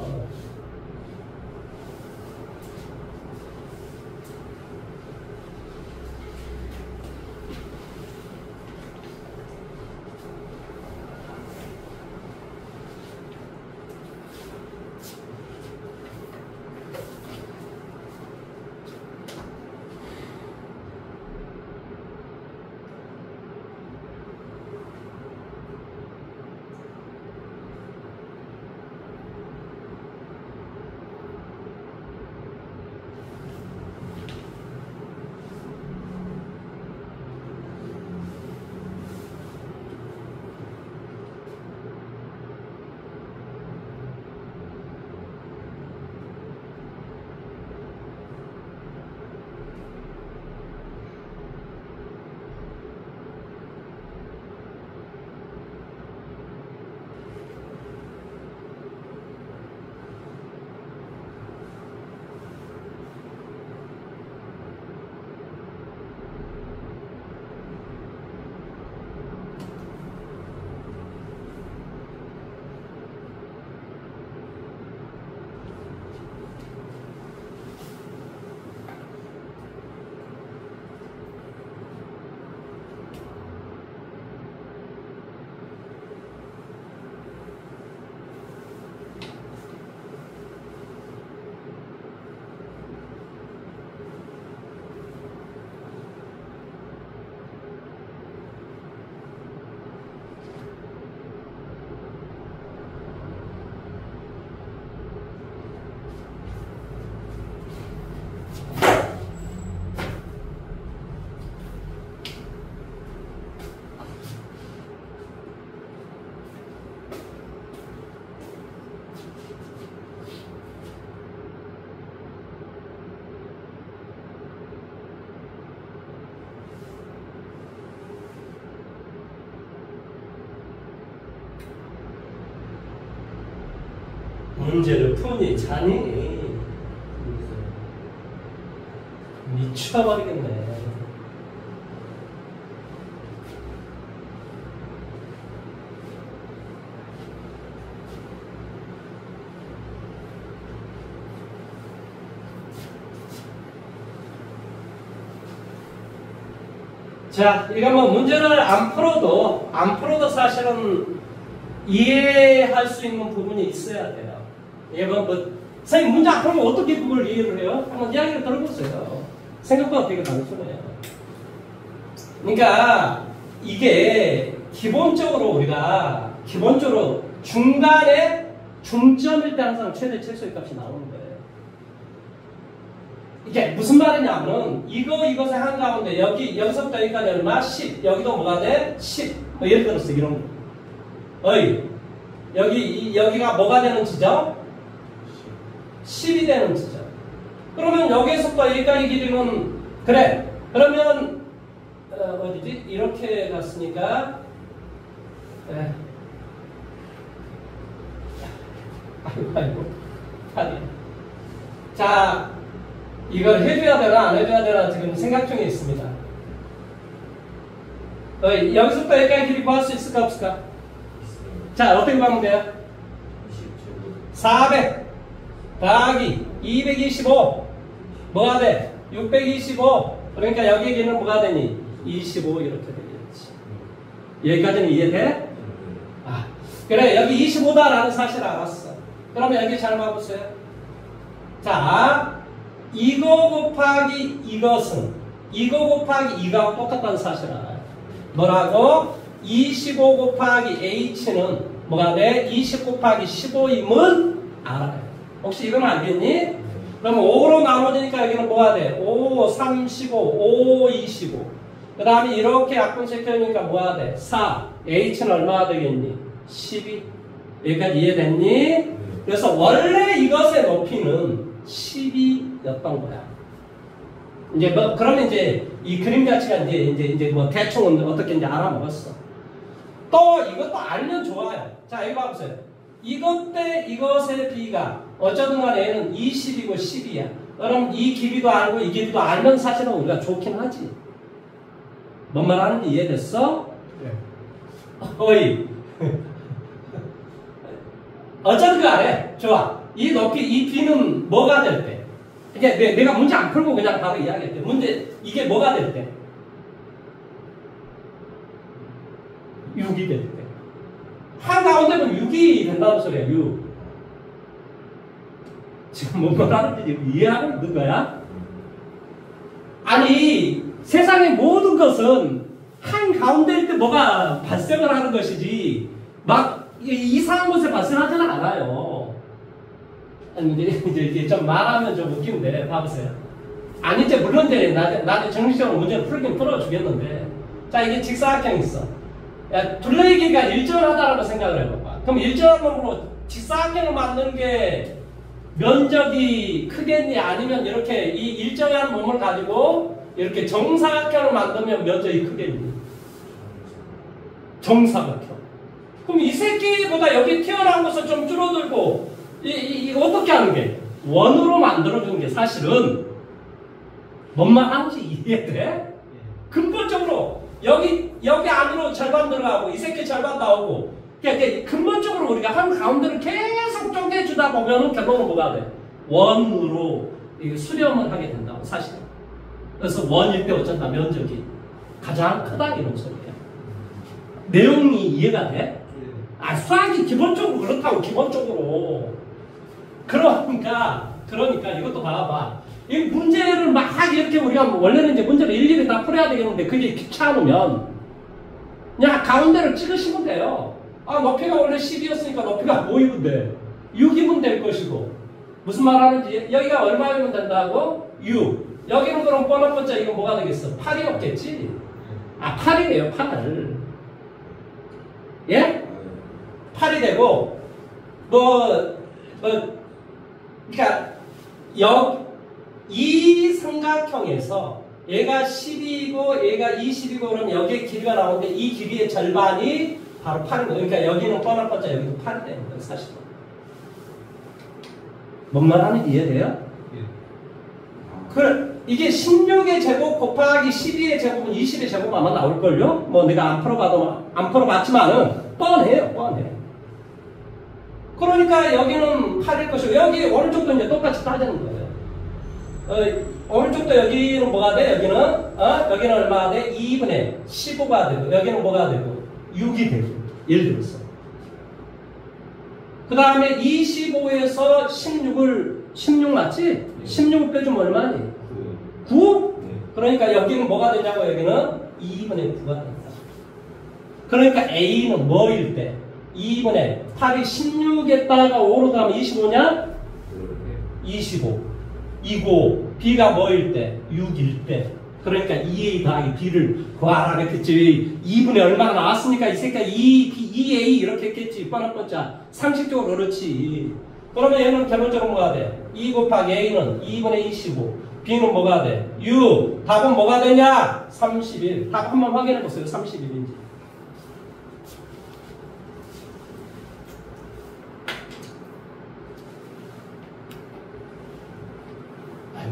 문제를 푸니 자니 미쳐버리겠네. 자, 이거 뭐 문제를 안 풀어도 사실은 이해할 수 있는 부분이 있어야 돼요. 이게 선생님 문제 안 풀면 어떻게 그걸 이해를 해요? 한번 이야기를 들어보세요. 생각보다 되게 단순해요. 그러니까 이게 기본적으로 중간에 중점일 때 항상 최대 최소의 값이 나오는 거예요. 이게 무슨 말이냐면 이것의 한가운데 여기서부터 여기까지 얼마? 10. 여기도 뭐가 돼? 10. 뭐 예를 들었어 이런 거. 어이 여기가 뭐가 되는 지점? 10이 되는 지점. 그러면 여기서부터 여기까지 길이는 그래. 그러면 어디지? 이렇게 갔으니까 아이고 자 이걸 해줘야 되나 안 해줘야 되나 지금 생각 중에 있습니다. 여기서부터 여기까지 길이 구할 수 있을까 없을까? 자 어떻게 구하면 돼요? 400 더하기 225 뭐가 돼? 625 그러니까 여기 길이는 뭐가 되니? 25 이렇게 되겠지. 여기까지는 이해돼? 아 그래 여기 25다라는 사실을 알았어. 그러면 여기 잘 봐보세요. 자 이거 곱하기 이것은 이거 곱하기 이거하고 똑같다는 사실을 알아요. 뭐라고? 25 곱하기 h는 뭐가 돼? 20 곱하기 15임은 알아요. 혹시 이건 알겠니? 그러면 5로 나눠지니까 여기는 뭐가 돼? 5, 3, 15, 5, 25. 그 다음에 이렇게 약분시켜주니까 뭐가 돼? 4. h는 얼마가 되겠니? 12. 여기까지 이해됐니? 그래서 원래 이것의 높이는 12였던 거야. 이제 뭐 그러면 이제 이 그림 자체가 이제 뭐 대충은 어떻게 이제 알아먹었어. 또 이것도 알면 좋아요. 자 여기 봐보세요. 이것 대 이것의 비가 어쩌든 간에 얘는 20이고 10이야. 그럼 이 길이도 알고 이 길이도 알면 사실은 우리가 좋긴 하지. 뭔 말 하는지 이해됐어? 네. 어이. 어쩌든 간에 좋아. 이 높이 이 비는 뭐가 될 때? 이게 내가 문제 안 풀고 그냥 바로 이야기할게. 문제 이게 뭐가 될 때? 6이 될 때. 한가운데는 6이 된다는 소리야. 6. 지금 뭔 말하는지 이해하고 있는 거야? 아니 세상의 모든 것은 한가운데일 때 뭐가 발생을 하는 것이지 막 이상한 곳에 발생하지는 않아요. 아니 이제 좀 말하면 좀 웃긴데 봐보세요. 아니 이제 물론 이제 나중에 정식적으로 문제를 풀긴 풀어주겠는데 자 이게 직사각형이 있어. 야, 둘레의 길이가 일정하다라고 생각을 해봐봐. 그럼 일정한 놈으로 직사각형을 만드는 게 면적이 크겠니? 아니면 이렇게 이 일정한 몸을 가지고 이렇게 정사각형을 만들면 면적이 크겠니? 정사각형. 그럼 이 새끼보다 여기 튀어나온 것을 좀 줄어들고 이 어떻게 하는 게? 원으로 만들어주는 게 사실은 뭔 말 하는지 이해돼? 근본적으로 여기 안으로 절반 들어가고 이 새끼 절반 나오고 그러니까 근본적으로 우리가 한 가운데를 계속 쪼개주다 보면 결론은 뭐가 돼? 원으로 수렴을 하게 된다고 사실은. 그래서 원일 때 어쩐다 면적이 가장 크다 이런 소리야. 내용이 이해가 돼? 아 수학이 기본적으로 그렇다고 기본적으로. 그러니까 이것도 봐봐. 이 문제를 막 이렇게 우리가 원래는 이제 문제를 일일이 다 풀어야 되겠는데 그게 귀찮으면 그냥 가운데를 찍으시면 돼요. 아 높이가 원래 10이었으니까 높이가 5이면 돼. 6이면 될 것이고 무슨 말 하는지 여기가 얼마이면 된다고? 6. 여기는 그럼 번호번째 이거 뭐가 되겠어? 8이 없겠지? 아 8이래요 8. 예? 8이 되고 그러니까 이 삼각형에서 얘가 10이고 얘가 20이고 그러면 여기에 길이가 나오는데 이 길이의 절반이 바로 8인 거예요. 그러니까 여기는 뻔할 뻔자 여기도 8이 되는 거예요. 사실은. 뭔 말 하는지 이해돼요? 그래 이게 16의 제곱 곱하기 12의 제곱은 20의 제곱 아마 나올걸요? 뭐 내가 안 풀어봤지만은 뻔해요. 뻔해. 그러니까 여기는 8일 것이고 여기 오른쪽도 이제 똑같이 따지는 거예요. 오른쪽도 여기는 뭐가 돼? 여기는 얼마가 돼? 2분의 15가 되고 여기는 뭐가 되고 6이 되고 예를 들어서 그 다음에 25에서 16 맞지? 16을 빼주면 얼마니? 9? 그러니까 여기는 뭐가 되냐고 여기는 2분의 9가 된다. 그러니까 A는 뭐일 때? 2분의 8이 16에다가 5로 더하면 25냐? 25. 이고 b가 뭐일 때? 6일 때. 그러니까 2a 더하기 b를 구하라 그랬겠지. 2분의 얼마가 나왔으니까 이 새끼가 2a 이렇게 했겠지. 뻔뻔짜. 상식적으로 그렇지. 그러면 얘는 결론적으로 뭐가 돼? 2 곱하기 a는 2분의 25. b는 뭐가 돼? 6. 답은 뭐가 되냐? 31. 답 한번 확인해 보세요. 31인지.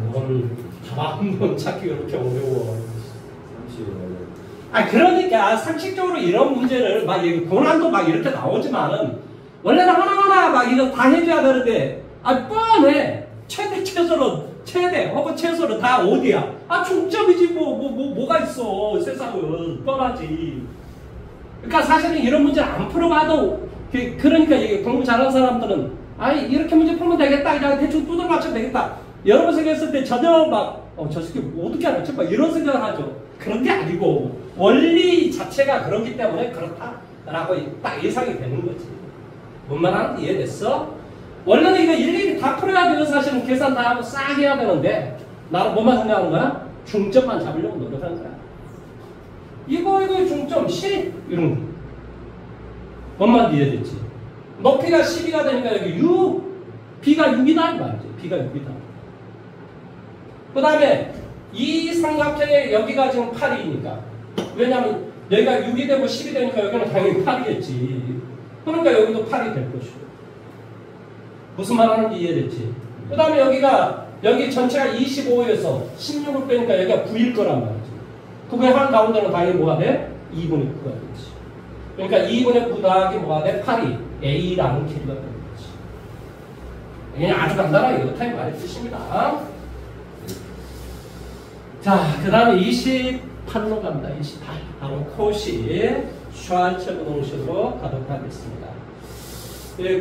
이건 답 한번 찾기가 그렇게 어려워. 30일 그러니까 상식적으로 이런 문제를 막 고난도 막 이렇게 나오지만은 원래는 하나하나 막 이거 다 해줘야 되는데 뻔해. 최대 최소로 최대 혹은 최소로 다 어디야? 중점이지 뭐가 있어. 세상은 뻔하지. 그러니까 사실은 이런 문제를 안 풀어봐도 그러니까 이게 공부 잘하는 사람들은 이렇게 문제 풀면 되겠다. 그냥 대충 두들 맞추면 되겠다. 여러분 생각했을 때 전혀 막 저 새끼 어떻게 알았지? 막 이런 생각을 하죠. 그런 게 아니고 원리 자체가 그렇기 때문에 그렇다라고 딱 예상이 되는 거지. 뭔 말하는지 이해됐어? 원래는 이거 일일이 다 풀어야 되는 사실은 계산 다 하고 싹 해야 되는데 나는 뭐만 생각하는 거야? 중점만 잡으려고 노력하는 거야. 이거 중점 10 이런 거. 뭔 말인지 이해됐지? 높이가 12가 되니까 여기 6 B가 6이다 이 말이지. B가 6이다. 그 다음에 이 삼각형에 여기가 지금 8이니까 왜냐면 여기가 6이 되고 10이 되니까 여기는 당연히 8이겠지. 그러니까 여기도 8이 될 것이고. 무슨 말 하는지 이해됐지? 그 다음에 여기 전체가 25에서 16을 빼니까 여기가 9일 거란 말이지. 그게 한 가운데는 당연히 뭐가 돼? 2분의 9가 되지. 그러니까 2분의 9 더하기 뭐가 돼? 8이 A라는 길이가 되는 거지. 그냥 아주 간단하게 이렇다 이 말의 뜻입니다. 자, 그 다음에 28로 갑니다. 28. 바로 코시 슈왈츠 부동식으로 가도록 하겠습니다.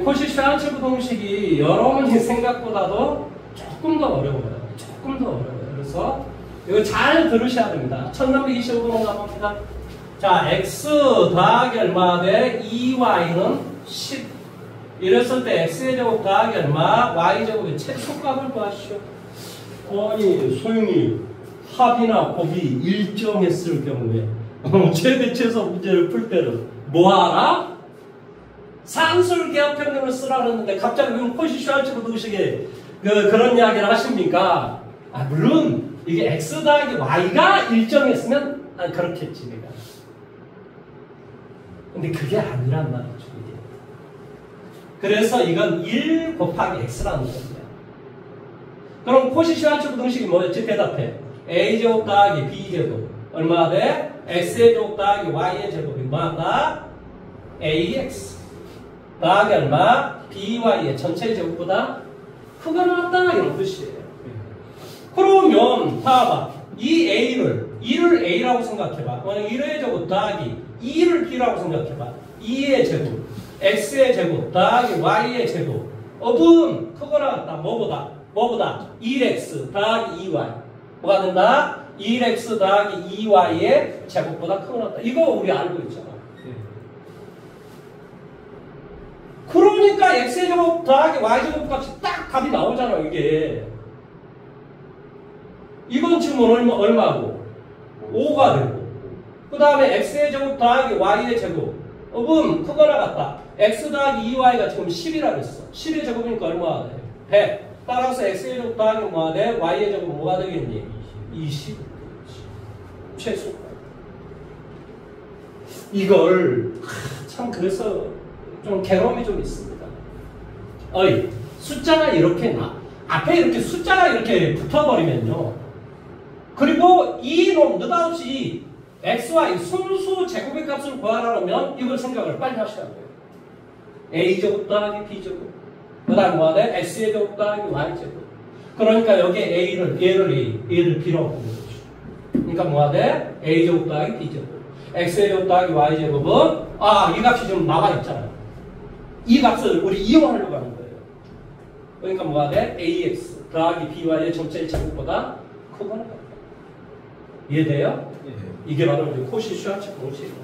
코시 슈왈츠 부동식이 여러분이 생각보다도 조금 더 어려워요. 조금 더 어려워요. 그래서 이거 잘 들으셔야 됩니다. 1325번으로 가봅니다. 자, x 더하기 얼마 돼? 2y는 10. 이랬을 때 x의 제곱 더하기 얼마? y제곱의 최소값을 구하시오. 아니, 소영이 합이나 곱이 일정했을 경우에 최대 최소 문제를 풀 때는 뭐하라? 산술계합평균을 쓰라 그랬는데 갑자기 왜 코시 슈왈츠 부동식에 그런 이야기를 하십니까? 물론 이게 x 더하기 y가 일정했으면 그렇겠지 내가. 근데 그게 아니란 말이죠. 이게. 그래서 이건 1 곱하기 x라는 겁니다. 그럼 코시 슈왈츠 부동식이 뭐였지? 대답해. a제곱 더하기 b제곱 얼마 돼? x의 제곱 더하기 y의 제곱이 뭐다? ax 더하기 얼마? by의 전체 제곱보다 크게 나왔다 이런 뜻이에요. 그러면 봐봐. 이 a를 a라고 생각해봐. 1의 제곱 더하기 2를 b라고 생각해봐. 2의 제곱 x의 제곱 더하기 y의 제곱 업은 크게 나왔다. 뭐보다? 1x 더하기 2y 뭐가 된다? 1x 더하기 2y의 제곱보다 크게 나왔다. 이거 우리 알고 있잖아. 그러니까 x의 제곱 더하기 y제곱 값이 딱 답이 나오잖아. 이게 이건 지금 얼마고? 5가 되고 그 다음에 x의 제곱 더하기 y의 제곱 업은 크거나 같다. x 더하기 2y가 지금 10이라 그랬어. 10의 제곱이니까 얼마가 돼? 100. 따라서 x의 제곱 더하기 뭐가 돼? y의 제곱 뭐가 되겠니? 20. 최소. 이걸 참 그래서 좀 괴로움이 좀 있습니다. 숫자가 이렇게 앞에 이렇게 숫자가 이렇게 붙어버리면요. 그리고 이놈 느닷없이 xy 순수 제곱의 값을 구하라면 이걸 생각을 빨리 하셔야 돼요. a제곱 더하기 b제곱 그 다음 뭐가 돼? x의 제곱 더하기 y제곱 그러니까 여기에 얘를 b라고 보는 거죠. 그러니까 뭐가 돼? a제곱 더하기 b제곱 x의 제곱 더하기 y제곱은 이 값이 지금 나와 있잖아요. 이 값을 우리 이용하려고 하는 거예요. 그러니까 뭐가 돼? ax 더하기 by의 전체 제곱보다 크거나 같다. 이해돼요? 이게 바로 코시 슈왈츠 부동식입니다.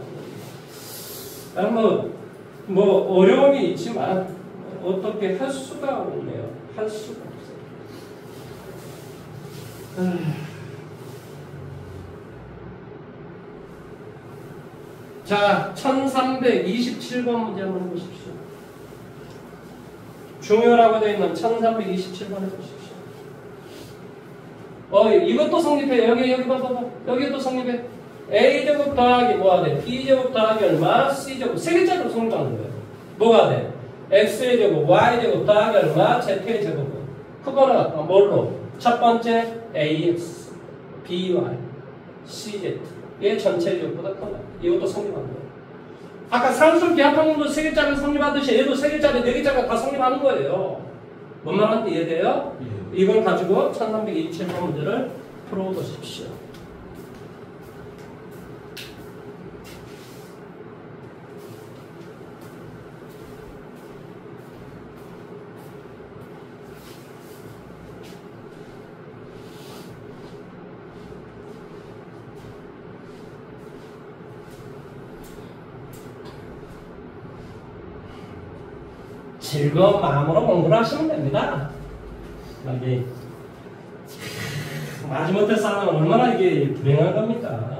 뭐 어려움이 있지만 어떻게 할 수가 없네요. 할 수가 없어요. 자, 1327번 문제 한번 해보십시오. 중요라고 되어 있는 1327번 해보십시오. 이것도 성립해. 여기 봐봐. 여기도 성립해. A제곱 더하기 뭐가 돼? B제곱 더하기 얼마? C제곱. 세 개짜리로 성립하는 거예요. 뭐가 돼? X의 제곱, Y제곱 더하기 얼마? Z의 제곱. 그거는 뭘로? 첫 번째 AX, BY, CZ. 얘 전체 제곱보다 커요. 이것도 성립하는 거예요. 아까 산술 기하평균도 세 개짜리 성립하듯이 얘도 세 개짜리, 네 개짜리가 다 성립하는 거예요. 뭔 말인지 이해돼요? 이걸 가지고 1327번 문제를 풀어보십시오. 즐거운 마음으로 공부를 하시면 됩니다. 이게 마지못해 싸우면 얼마나 이게 불행한 겁니까?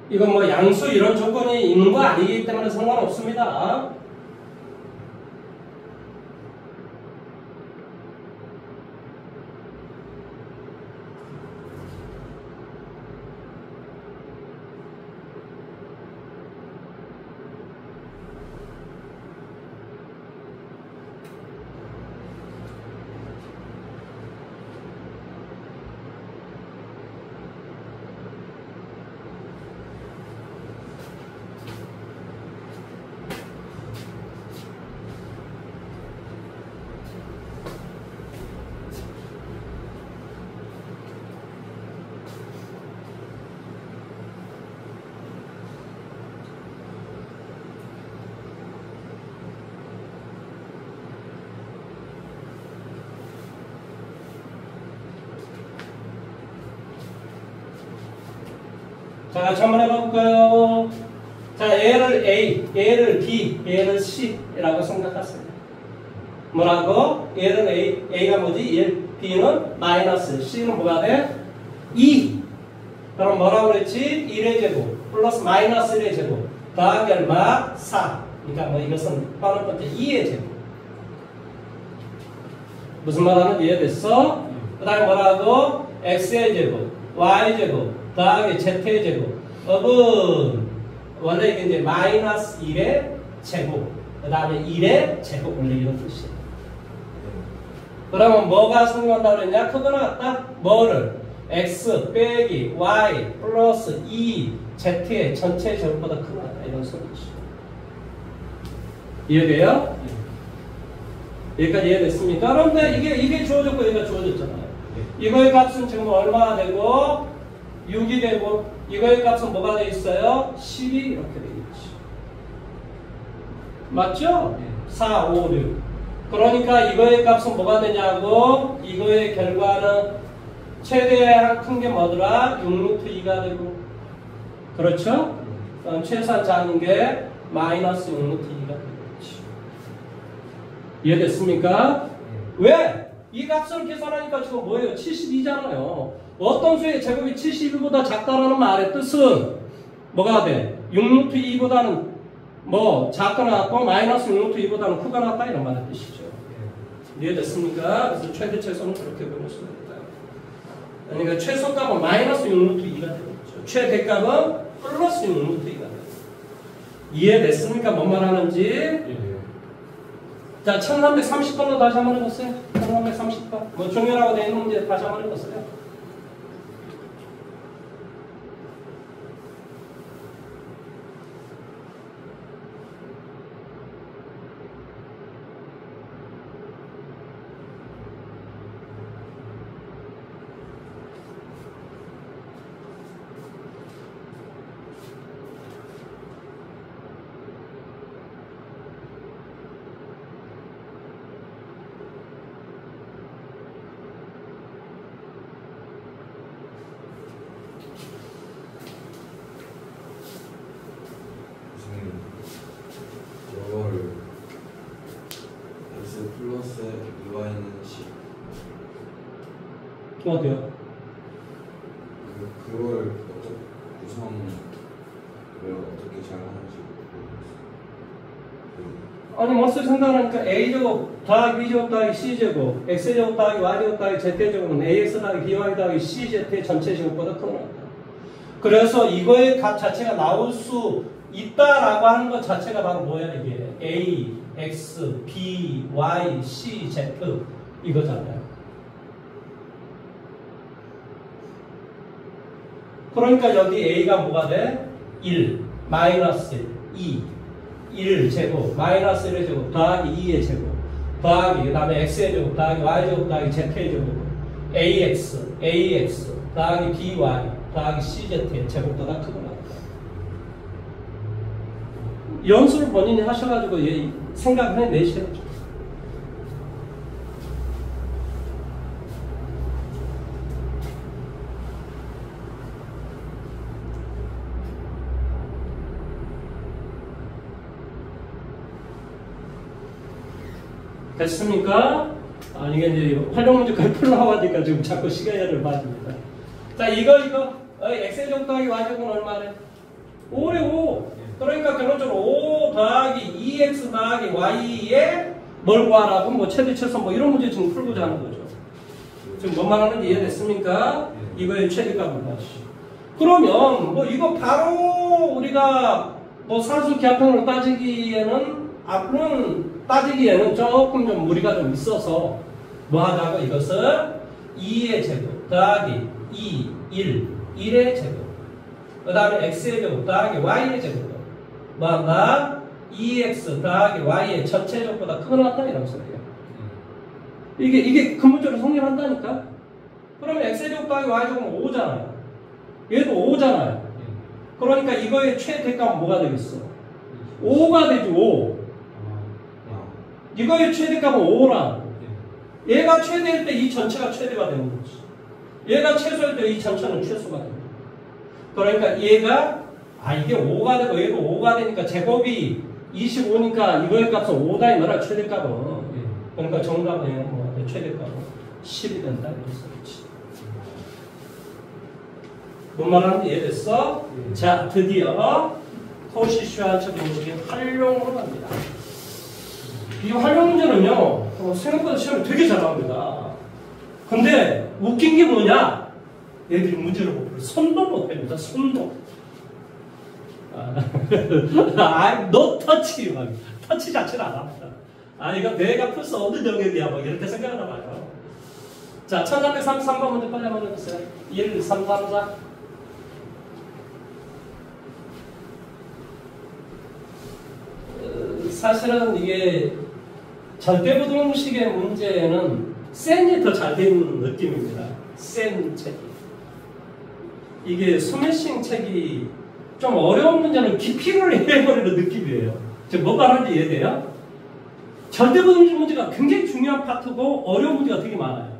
이건 뭐 양수 이런 조건이 있는 거 아니기 때문에 상관없습니다. 자, 같이 한번 해볼까요? 자, 얘를 A, 얘를 B, 얘를 C라고 생각하세요. 뭐라고? 얘는 A가 뭐지? 1, B는 마이너스, C는 뭐가 돼? 2. 그럼 뭐라고 그랬지? 1의 제곱 플러스 마이너스 1의 제곱 더하기 얼마? 4. 그러니까 뭐 이것은 빠른 번째 2의 제곱. 무슨 말하는지 이해됐어? 그 다음에 뭐라고? X의 제곱, Y 제곱 더하기 Z의 제곱 업은 원래 이게 이제 마이너스 1의 제곱 그 다음에 1의 제곱 원래 이런 뜻이에요. 그러면 뭐가 성립한다고 그랬냐? 크거나 같다? 뭐를? X 빼기 Y 플러스 2 Z의 전체 제곱보다 크거나 같다 이런 소리지. 이해돼요? 여기까지 이해됐습니까? 그런데 이게 주어졌고 얘가 주어졌잖아요. 이거의 값은 지금 얼마나 되고 6이 되고 이거의 값은 뭐가 돼 있어요? 10이 이렇게 되겠지. 맞죠? 4, 5, 6. 그러니까 이거의 값은 뭐가 되냐고 이거의 결과는 최대한 큰 게 뭐더라? 6루트 2가 되고 그렇죠? 최소한 작은 게 마이너스 6루트 2가 되겠지. 이해됐습니까? 왜? 이 값을 계산하니까 지금 뭐예요? 72잖아요. 어떤 수의 제곱이 71보다 작다라는 말의 뜻은 뭐가 돼? 6루트 2보다는 뭐 작거나 같고 마이너스 6루트 2보다는 크거나 같다 이런 말의 뜻이죠. 이해됐습니까? 그래서 최대 최소는 그렇게 보낼 수 있다. 그러니까 최소값은 마이너스 6루트 2가 되겠죠. 최대값은 플러스 6루트 2가 되겠죠. 이해됐습니까? 뭔 말하는지? 예. 자, 1330번도 다시 한번 해보세요. 1330번. 뭐 중요하고 되어 있는 문제 다시 한번 해보세요. 이거를 x 플러스 y는 10 어때요? 그걸 구성을 어떻게 잘 하는지 모르겠어요. 아니 멋을 생각하니까 A제곱 더하기 B제곱 더하기 C제곱 X제곱 더하기 Y제곱 더하기 Z제곱은 AX 더하기 BY 더하기 CZ 전체 제곱보다 큰 거다. 그래서 이거의 값 자체가 나올 수 있다라고 하는 것 자체가 바로 뭐야 이게 A, X, B, Y, C, Z 이거잖아요. 그러니까 여기 A가 뭐가 돼? 1, 마이너스 1, 2, 1 제곱, 마이너스 1의 제곱, 더하기 2의 제곱, 더하기 그 다음에 X의 제곱, 더하기 Y의 제곱, 더하기 Z의 제곱, AX, 더하기 BY, 더하기 CZ의 제곱보다 크구나. 연수를 본인이 하셔가지고 생각을 해내셔야죠. 됐습니까? 이게 이제 활용 문제까지 풀어나와야 되니까 지금 자꾸 시간을 빠집니다. 자, 이거 X제곱 더하기 Y제곱은 얼마래? 5래 5. 그러니까 결론적으로 5 더하기 2X 더하기 Y에 뭘 구하라고? 뭐 최대 최소 뭐 이런 문제 지금 풀고자 하는 거죠. 지금 뭔 말하는지 이해됐습니까? 이거의 최대값을 구하시오. 그러면 뭐 이거 바로 우리가 뭐 산수 기하평을 따지기에는 조금 좀 무리가 좀 있어서 뭐 하자고 이것을 2의 제곱 더하기 2, 1의 제곱 그 다음에 x의 제곱 더하기 y의 제곱 뭐 한다? 2x 더하기 y의 전체 제곱보다 크거나 같다 이런 소리예요. 이게 근본적으로 성립한다니까? 그러면 x의 제곱 더하기 y의 제곱은 5잖아요. 얘도 5잖아요. 그러니까 이거의 최대값은 뭐가 되겠어? 5가 되지 5. 이거의 최대값은 5라. 얘가 최대일 때 이 전체가 최대가 되는 거지. 얘가 최소일 때 이 전체는 최소가 됩니다. 그러니까 얘가 이게 5가 되고 얘도 5가 되니까 제곱이 25니까 이거의 값은 5다 이 말이야 최대값은. 그러니까 정답은 뭐 최대값은 10이 된다 이런 소리지. 뭔 말하는지 이해됐어? 자, 드디어 토시슈아처 문제의 활용으로 갑니다. 이 활용 문제는요, 생각보다 시험에 되게 잘 나옵니다. 근데 웃긴 게 뭐냐? 얘들이 문제를 못 풀어. 손도 못 뺍니다. 손도. no touch. 터치 자체를 안 합니다. 이거 내가 풀 수 없는 영역이야. 뭐 이렇게 생각하나 봐요. 자, 1333번 문제 빨리 한번 해보세요. 1, 3, 3, 4. 사실은 이게 절대부등식의 문제는 센이 더 잘 되는 느낌입니다. 센 책이. 이게 스매싱 책이 좀 어려운 문제는 깊이를 해버리는 느낌이에요. 지금 뭐 말하는지 이해돼요? 절대부등식 문제가 굉장히 중요한 파트고 어려운 문제가 되게 많아요.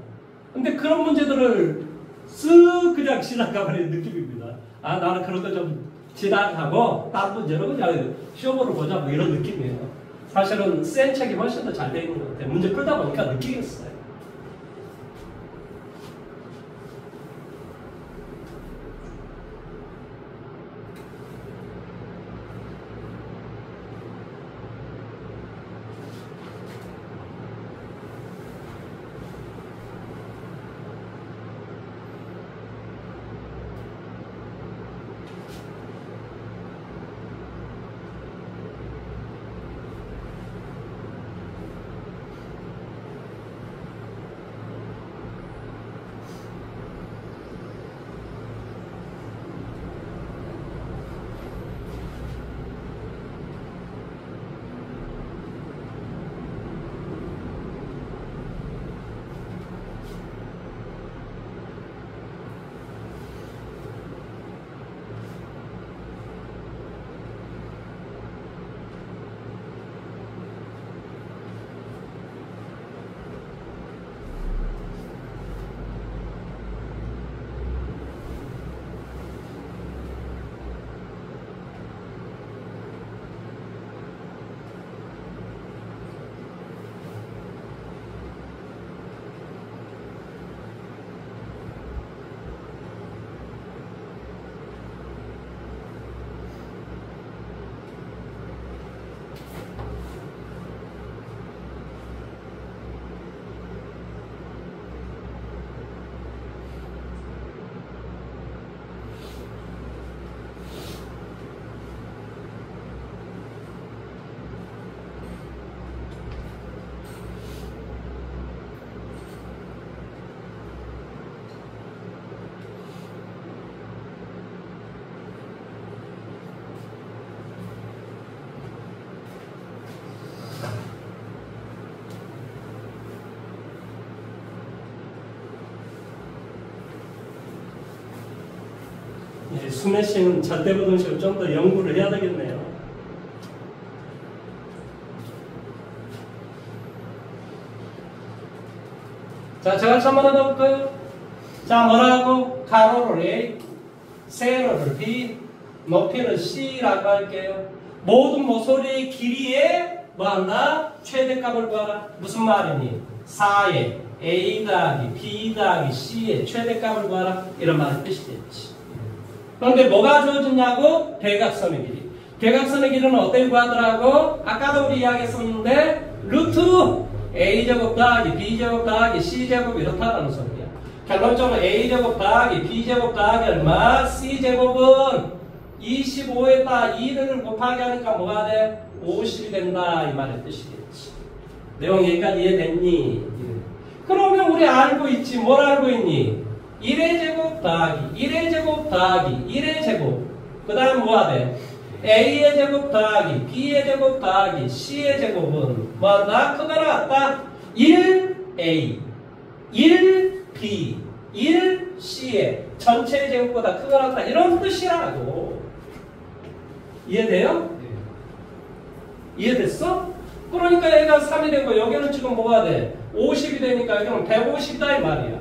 근데 그런 문제들을 쓱 그냥 지나가버리는 느낌입니다. 나는 그런 거 좀 지나가고 다른 문제로 그냥 시험으로 보자 뭐 이런 느낌이에요. 사실은 센 책이 훨씬 더 잘 되어 있는 것 같아요. 문제 풀다 보니까 느끼겠어요. 스매싱은 절대부등식을 좀 더 연구를 해야 되겠네요. 자, 제가 한번 해볼까요? 자, 뭐라고? 가로를 A, 세로를 B, 높이를 C라고 할게요. 모든 모서리의 길이에 뭐한다? 최대값을 구하라. 무슨 말이니? 4에 A 더하기 B 더하기 C의 최대값을 구하라. 이런 말의 뜻이겠지. 그런데 뭐가 주어졌냐고? 대각선의 길이. 대각선의 길이는 어떻게 구하더라고? 아까도 우리 이야기했었는데 루트 A제곱 더하기 B제곱 더하기 C제곱 이렇다라는 소리야. 결론적으로 A제곱 더하기 B제곱 더하기 얼마? C제곱은 25에다 2를 곱하기 하니까 뭐가 돼? 50이 된다 이 말의 뜻이겠지. 내용 여기까지 이해됐니? 그러면 우리 알고 있지. 뭘 알고 있니? 1의 제곱 더하기 1의 제곱 더하기 1의 제곱 그 다음 뭐가 돼? A의 제곱 더하기 B의 제곱 더하기 C의 제곱은 뭐한다? 크거나 같다? 1A 1B 1C의 전체의 제곱보다 크거나 같다 이런 뜻이라고. 이해돼요? 이해됐어? 그러니까 얘가 3이 되고 여기는 지금 뭐가 돼? 50이 되니까 여기는 150이다 이 말이야.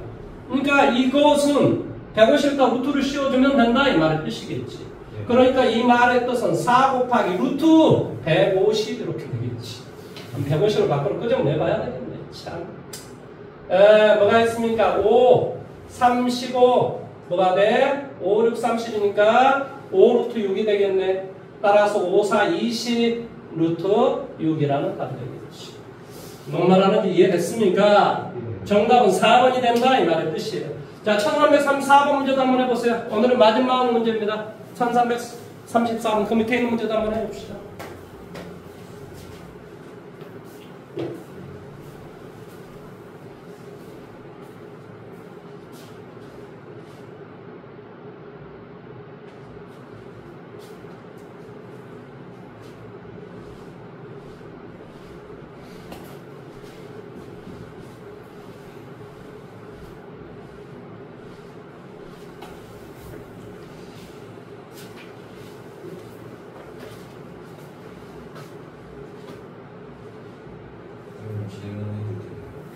그러니까 이것은 150에다 루트를 씌워주면 된다 이 말의 뜻이겠지. 그러니까 이 말의 뜻은 4 곱하기 루트 150 이렇게 되겠지. 150을 밖으로 끄집어내봐야 되겠네. 참. 뭐가 있습니까? 5, 3, 15 뭐가 돼? 5, 6, 30이니까 5 루트 6이 되겠네. 따라서 5, 4, 20 루트 6이라는 답이 되겠지. 뭔 말하는지 이해됐습니까? 정답은 4번이 된다 이 말의 뜻이에요. 자, 1334번 문제도 한번 해보세요. 오늘은 마지막 문제입니다. 1334번 그 밑에 있는 문제도 한번 해봅시다.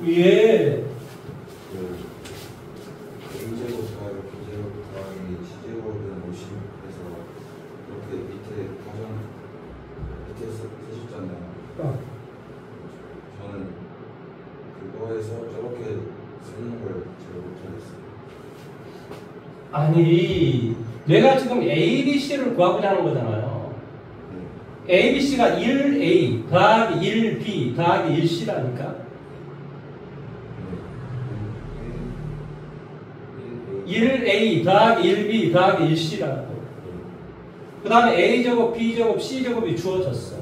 예. A제곱 더하기 B제곱 더하기 C제곱은 50에서 이렇게 밑에 가정 밑에 쓰셨잖아요. 저는 그거에서 저렇게 쓰는 걸 잘 못하겠어요. 아니, 내가 지금 A, B, C를 구하고자 하는 거잖아요. A, B, C가 1A 더하기 1B 더하기 1C라니까. 1A 더하기 1B 더하기 1C라고. 그 다음에 A제곱, B제곱, C제곱이 주어졌어.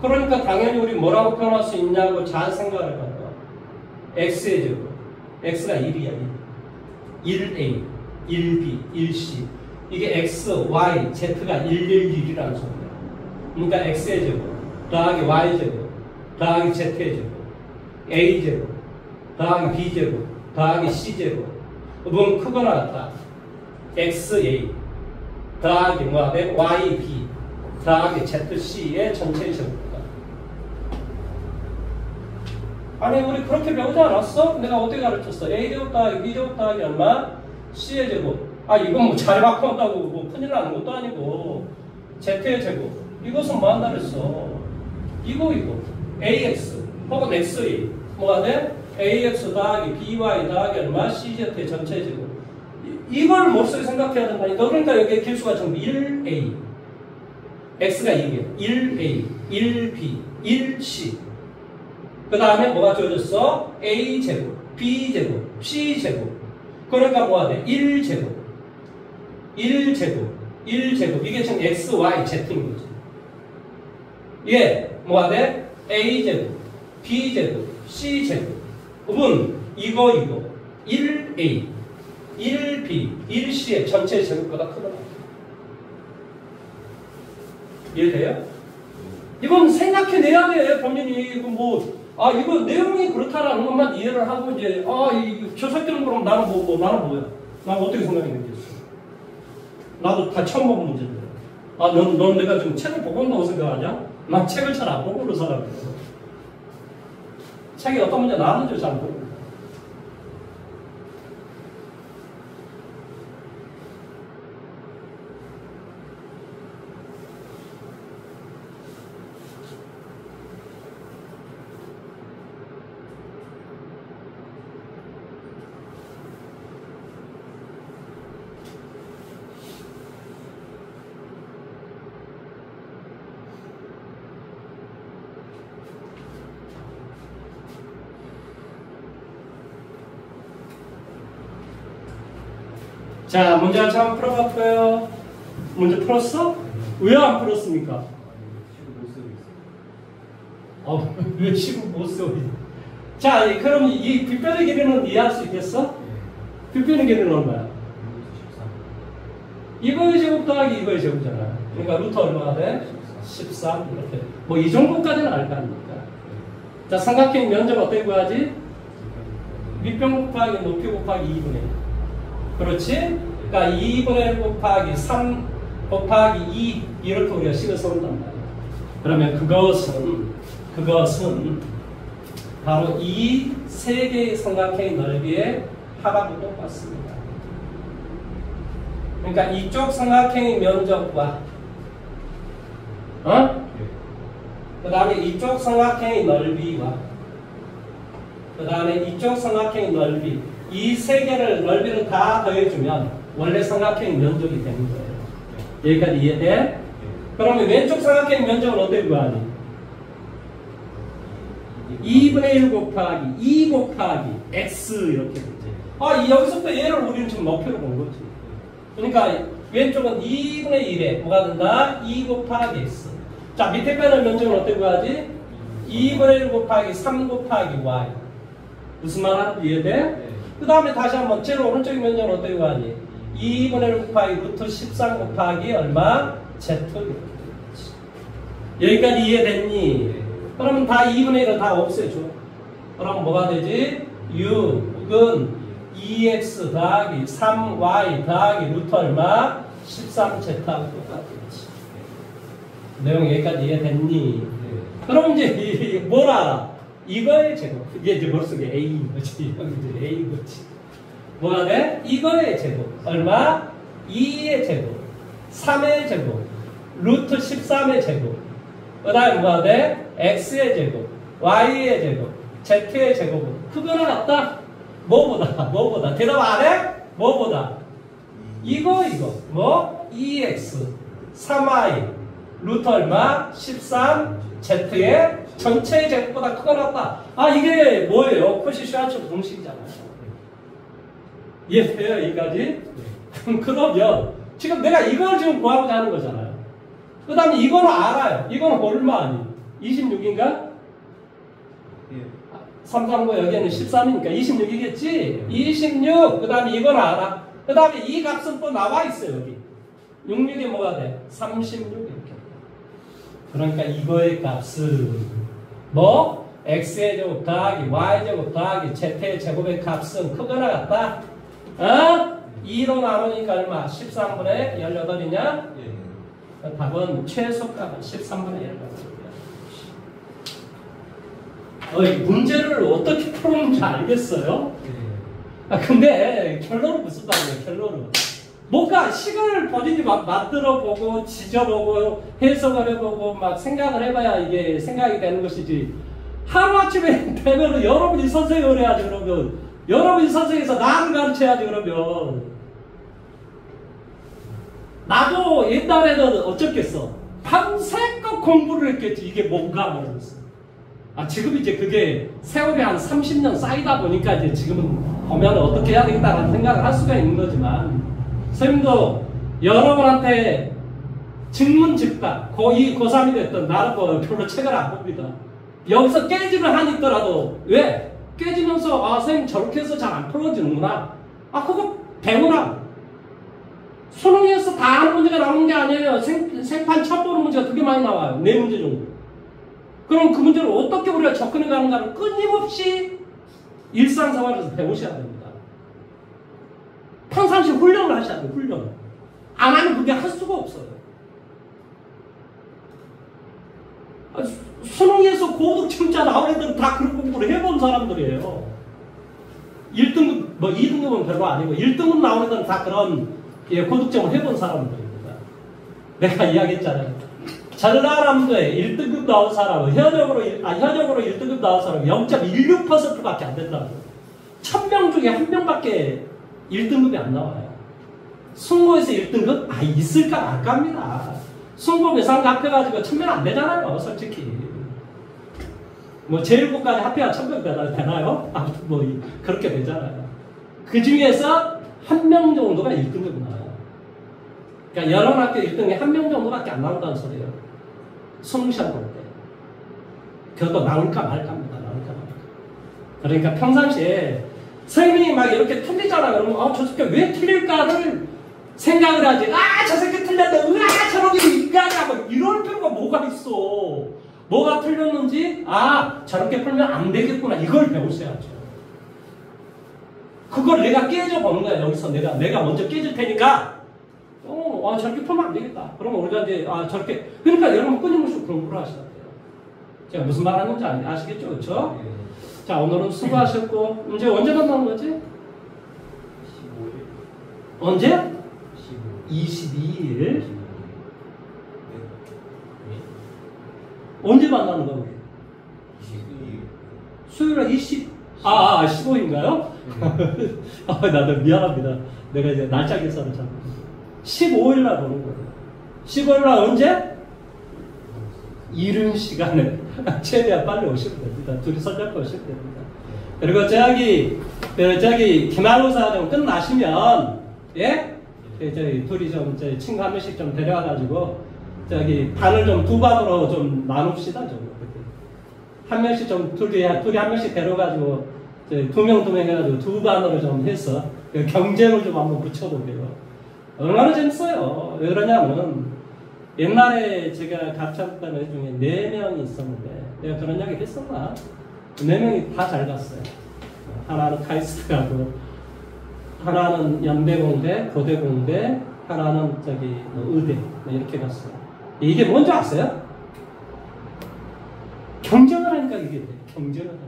그러니까 당연히 우리 뭐라고 표현할 수 있냐고 잘 생각을 해봐요. X의 제곱. X가 1이야. 1A, 1B, 1C. 이게 X, Y, Z가 111이라는 소리야. 그러니까 X의 제곱, 더하기 Y제곱, 더하기 Z의 제곱, A제곱, 더하기 B제곱, 더하기 C제곱. 그건 크거나 같다. XA 더하기 뭐가 돼? YB 더하기 ZC의 전체 제곱이다. 아니 우리 그렇게 배우지 않았어? 내가 어떻게 가르쳤어? A제곱 더하기 B제곱 더하기 얼마? C의 제곱. 아 이건 뭐 잘 바꾼다고 뭐 큰일 나는 것도 아니고 Z의 제곱. 이것은 뭐 한다 그랬어? 이거 AX 혹은 XA 뭐가 돼? AX 더하기 BY 더하기 얼마? CZ의 전체 제곱. 이걸 머릿속에 생각해야 된다니까. 그러니까 여기에 길수가 전부 1A X가 2개 1A 1B 1C 그 다음에 뭐가 주어졌어? A제곱 B제곱 C제곱. 그러니까 뭐가 돼? 1제곱 1제곱 1제곱. 이게 지금 X, Y, Z인 거지. 얘 뭐가 돼? A제곱 B제곱 C제곱. 그분 이거 1A 1B 1C의 전체 제곱보다 크다. 이해돼요? 이건 생각해내야 돼 본인이. 이거 이거 내용이 그렇다라는 것만 이해를 하고 이제 저 새끼는 그럼 나는 나는 뭐야? 난 어떻게 생각했는지. 나도 다 처음 보는 문제인데. 아, 넌 내가 지금 책을 보고 온다고 생각하냐? 난 책을 잘 안 보고 오는 사람이야. 책이 어떤 문제 나왔는지 잘 모르고. 자, 문제 한번 풀어볼까요? 문제 풀었어? 왜 안 풀었습니까? 왜 식을 못 써? 자, 그럼 이 빗변의 길이는 이해할 수 있겠어? 빗변의 길이는 얼마야? 이거의 제곱 더하기 이거의 제곱이잖아. 그러니까 루트 얼마가 돼? 13 이렇게. 뭐 이 정도까지는 알 거 아닙니까? 자, 삼각형 면적 어떻게 구하지? 밑변 곱하기 높이 곱하기 2분의 1. 그렇지? 그러니까 2분의 1 곱하기 3 곱하기 2 이렇게 우리가 식을 써온단 말이야. 그러면 그것은 바로 이 세 개의 삼각형의 넓이의 합하고 똑같습니다. 그러니까 이쪽 삼각형의 면적과 그 다음에 이쪽 삼각형의 넓이와 그 다음에 이쪽 삼각형의 넓이 이 세 개를 넓이를 다 더해주면 원래 삼각형의 면적이 되는 거예요. 여기까지 이해돼? 그러면 왼쪽 삼각형의 면적은 어떻게 구하니? 2분의 1 곱하기 2 곱하기 x 이렇게 되지. 여기서부터 얘를 우리는 지금 목표로 본 거지. 그러니까 왼쪽은 2분의 1에 뭐가 된다? 2 곱하기 x. 자, 밑에 빼는 면적은 어떻게 구하지? 2분의 1 곱하기 3 곱하기 y. 무슨 말 하는지 이해돼? 그 다음에 다시 한번 제일 오른쪽 면적은 어떻게 구하니? 2분의 1 곱하기 루트 13 곱하기 얼마? z. 여기까지 이해됐니? 그러면 다 2분의 1을 다 없애줘. 그럼 뭐가 되지? 6은 2x 더하기 3y 더하기 루트 얼마? 13z하고 똑같겠지. 내용 여기까지 이해됐니? 그럼 이제 뭘 알아? 이거의 제곱. 이게 이제 머릿속에 A인 거지. 여기 이제 A인 거지. 뭐가 돼? 이거의 제곱. 얼마? 2의 제곱. 3의 제곱. 루트 13의 제곱. 그 다음에 뭐가 돼? X의 제곱. Y의 제곱. Z의 제곱은 크거나 같다? 뭐보다? 대답 안 해? 뭐보다? 이거. 뭐? 2X. 3Y. 루트 얼마? 13. Z의 전체의 제곱보다 크거나 같다. 이게 뭐예요? 코시-슈왈츠 공식이잖아요. 이해돼요? 여기까지? 그러면 지금 내가 이걸 지금 구하고자 하는 거잖아요. 그 다음에 이거는 알아요. 이거는 얼마 아니? 26인가? 3, 3, 9 여기는 13이니까 26이겠지? 26. 그 다음에 이건 알아. 그 다음에 이 값은 또 나와 있어요. 여기. 66이 뭐가 돼? 36 이렇게. 그러니까 이거의 값은 뭐? x의 제곱 더하기 y의 제곱 더하기 z의 제곱의 값은 크거나 같다? 2로 나누니까 얼마? 13분의 18이냐? 답은 최소값은 13분의 1값입니다. 문제를 어떻게 풀었는지 알겠어요? 근데 결론은 무슨 말이에요? 결론은 뭔가 시간을 본인이 막 만들어보고 지져보고 해석을 해보고 막 생각을 해봐야 이게 생각이 되는 것이지. 하루아침에 되면은 여러분이 선생을 해야지. 그러면 여러분이 선생에서 나를 가르쳐야지. 그러면 나도 옛날에는 어쩌겠어. 밤새껏 공부를 했겠지. 이게 뭔가 말이었어. 지금 이제 그게 세월이 한 30년 쌓이다 보니까 이제 지금은 보면 어떻게 해야 되겠다라는 생각을 할 수가 있는 거지만, 선생님도 여러분한테 직문즉답, 고2, 고3이 됐던 나는 뭐 별로 책을 안 봅니다. 여기서 깨지를 하니더라도, 왜? 깨지면서, 선생님 저렇게 해서 잘 안 풀어지는구나. 그거 배우라. 수능에서 다 하는 문제가 나오는 게 아니에요. 생판 처음 보는 문제가 되게 많이 나와요. 4문제 정도. 그럼 그 문제를 어떻게 우리가 접근해 가는가를 끊임없이 일상생활에서 배우셔야 됩니다. 평상시 훈련을 하셔야 돼요. 훈련. 안 하면 그게 할 수가 없어요. 수능에서 고득점자 나온 애들은 다 그런 공부를 해본 사람들이에요. 1등급, 뭐 2등급은 별로 아니고 1등급 나온 애들은 다 그런 고득점을 해본 사람들입니다. 내가 이야기했잖아요. 전라남도에 1등급 나온 사람은 현역으로 1등급 나온 사람은 0.16%밖에 안 된다고. 1000명 중에 1명밖에 1등급이 안 나와요. 승모에서 1등급? 있을까 말까입니다. 승모 매상가 합해가지고 1000명 안 되잖아요, 솔직히. 뭐 제1고까지 합해야 1000명 되나요? 아무튼 뭐 그렇게 되잖아요. 그 중에서 1명 정도가 1등급 나와요. 그러니까 여러 학교 1등에 1명 정도밖에 안 나온다는 소리예요. 수능시험 볼 때. 그것도 나올까 말까입니다. 나올까 말까. 그러니까 평상시에 선생님이 막 이렇게 틀리잖아. 그러면 저 새끼 왜 틀릴까를 생각을 하지. 저 새끼 틀렸네. 저놈이 인간이야. 뭐 이럴 필요가 뭐가 있어. 뭐가 틀렸는지 저렇게 풀면 안 되겠구나. 이걸 배우셔야죠. 그걸 내가 깨져보는 거야. 여기서 내가 먼저 깨질 테니까 저렇게 풀면 안 되겠다. 그러면 우리가 이제 저렇게 그러니까 여러분 끊임없이 공부를 하셔야 돼요. 제가 무슨 말 하는지 아시겠죠? 그렇죠? 네. 자, 오늘은 수고하셨고 이제 언제 만나는 거지? 15일. 언제? 22일. 언제 만나는 거야? 22일. 수요일에 15일인가요? 나도 미안합니다. 내가 이제 날짜 계산을 잘 15일날 보는 거예요. 15일날 언제? 이른 시간에 최대한 빨리 오시면 됩니다. 둘이 손잡고 오시면 됩니다. 그리고 저기 기말고사 끝나시면 저희 둘이 좀 저희 친구 한 명씩 좀 데려와가지고 저기 반을 좀 두 반으로 좀 나눕시다. 한 명씩 좀 둘이 한 명씩 데려가지고 두 명 해가지고 두 반으로 좀 해서 경쟁을 좀 한번 붙여보게요. 얼마나 재밌어요. 왜 그러냐면 옛날에 제가 가르쳤던 애 중에 4명이 있었는데 내가 그런 이야기 했었나? 4명이 다 잘 갔어요. 하나는 카이스트 가고 하나는 연대공대, 고대공대, 하나는 저기 의대 이렇게 갔어요. 이게 뭔지 아세요? 경쟁을 하니까 이게 돼. 경쟁을 하니까.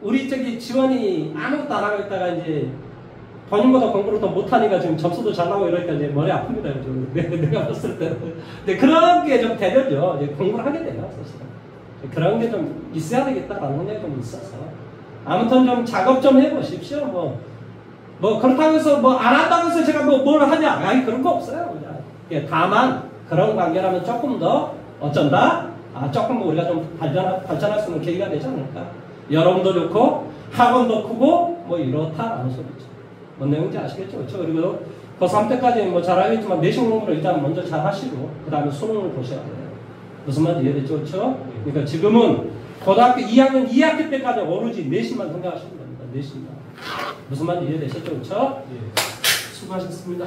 우리 저기 지원이 아무것도 안 하고 있다가 이제 본인보다 공부를 더 못하니까 지금 점수도 잘 나오고 이러니까 이제 머리 아픕니다. 내가 봤을 때는. 근데 그런 게 좀 되면요. 이제 공부를 하게 돼요. 사실은. 그런 게 좀 있어야 되겠다라는 게 좀 있어서. 아무튼 좀 작업 좀 해보십시오. 뭐 그렇다고 해서 뭐 안 한다고 해서 제가 뭘 하냐. 그런 거 없어요. 그냥. 다만 그런 관계라면 조금 더 어쩐다? 조금 우리가 좀 발전할 수 있는 계기가 되지 않을까. 여러분도 좋고 학원도 크고 뭐 이렇다라는 소리죠. 뭔 내용인지 아시겠죠? 그렇죠? 그리고 고3 때까지 뭐 잘하겠지만 내신 공부를 일단 먼저 잘 하시고 그 다음에 수능을 보셔야 돼요. 무슨 말인지 이해되죠? 그렇죠? 그러니까 지금은 고등학교 2학년 2학기 때까지 오로지 내신만 생각하시면 됩니다. 내신만. 무슨 말인지 이해되셨죠? 그렇죠? 수고하셨습니다.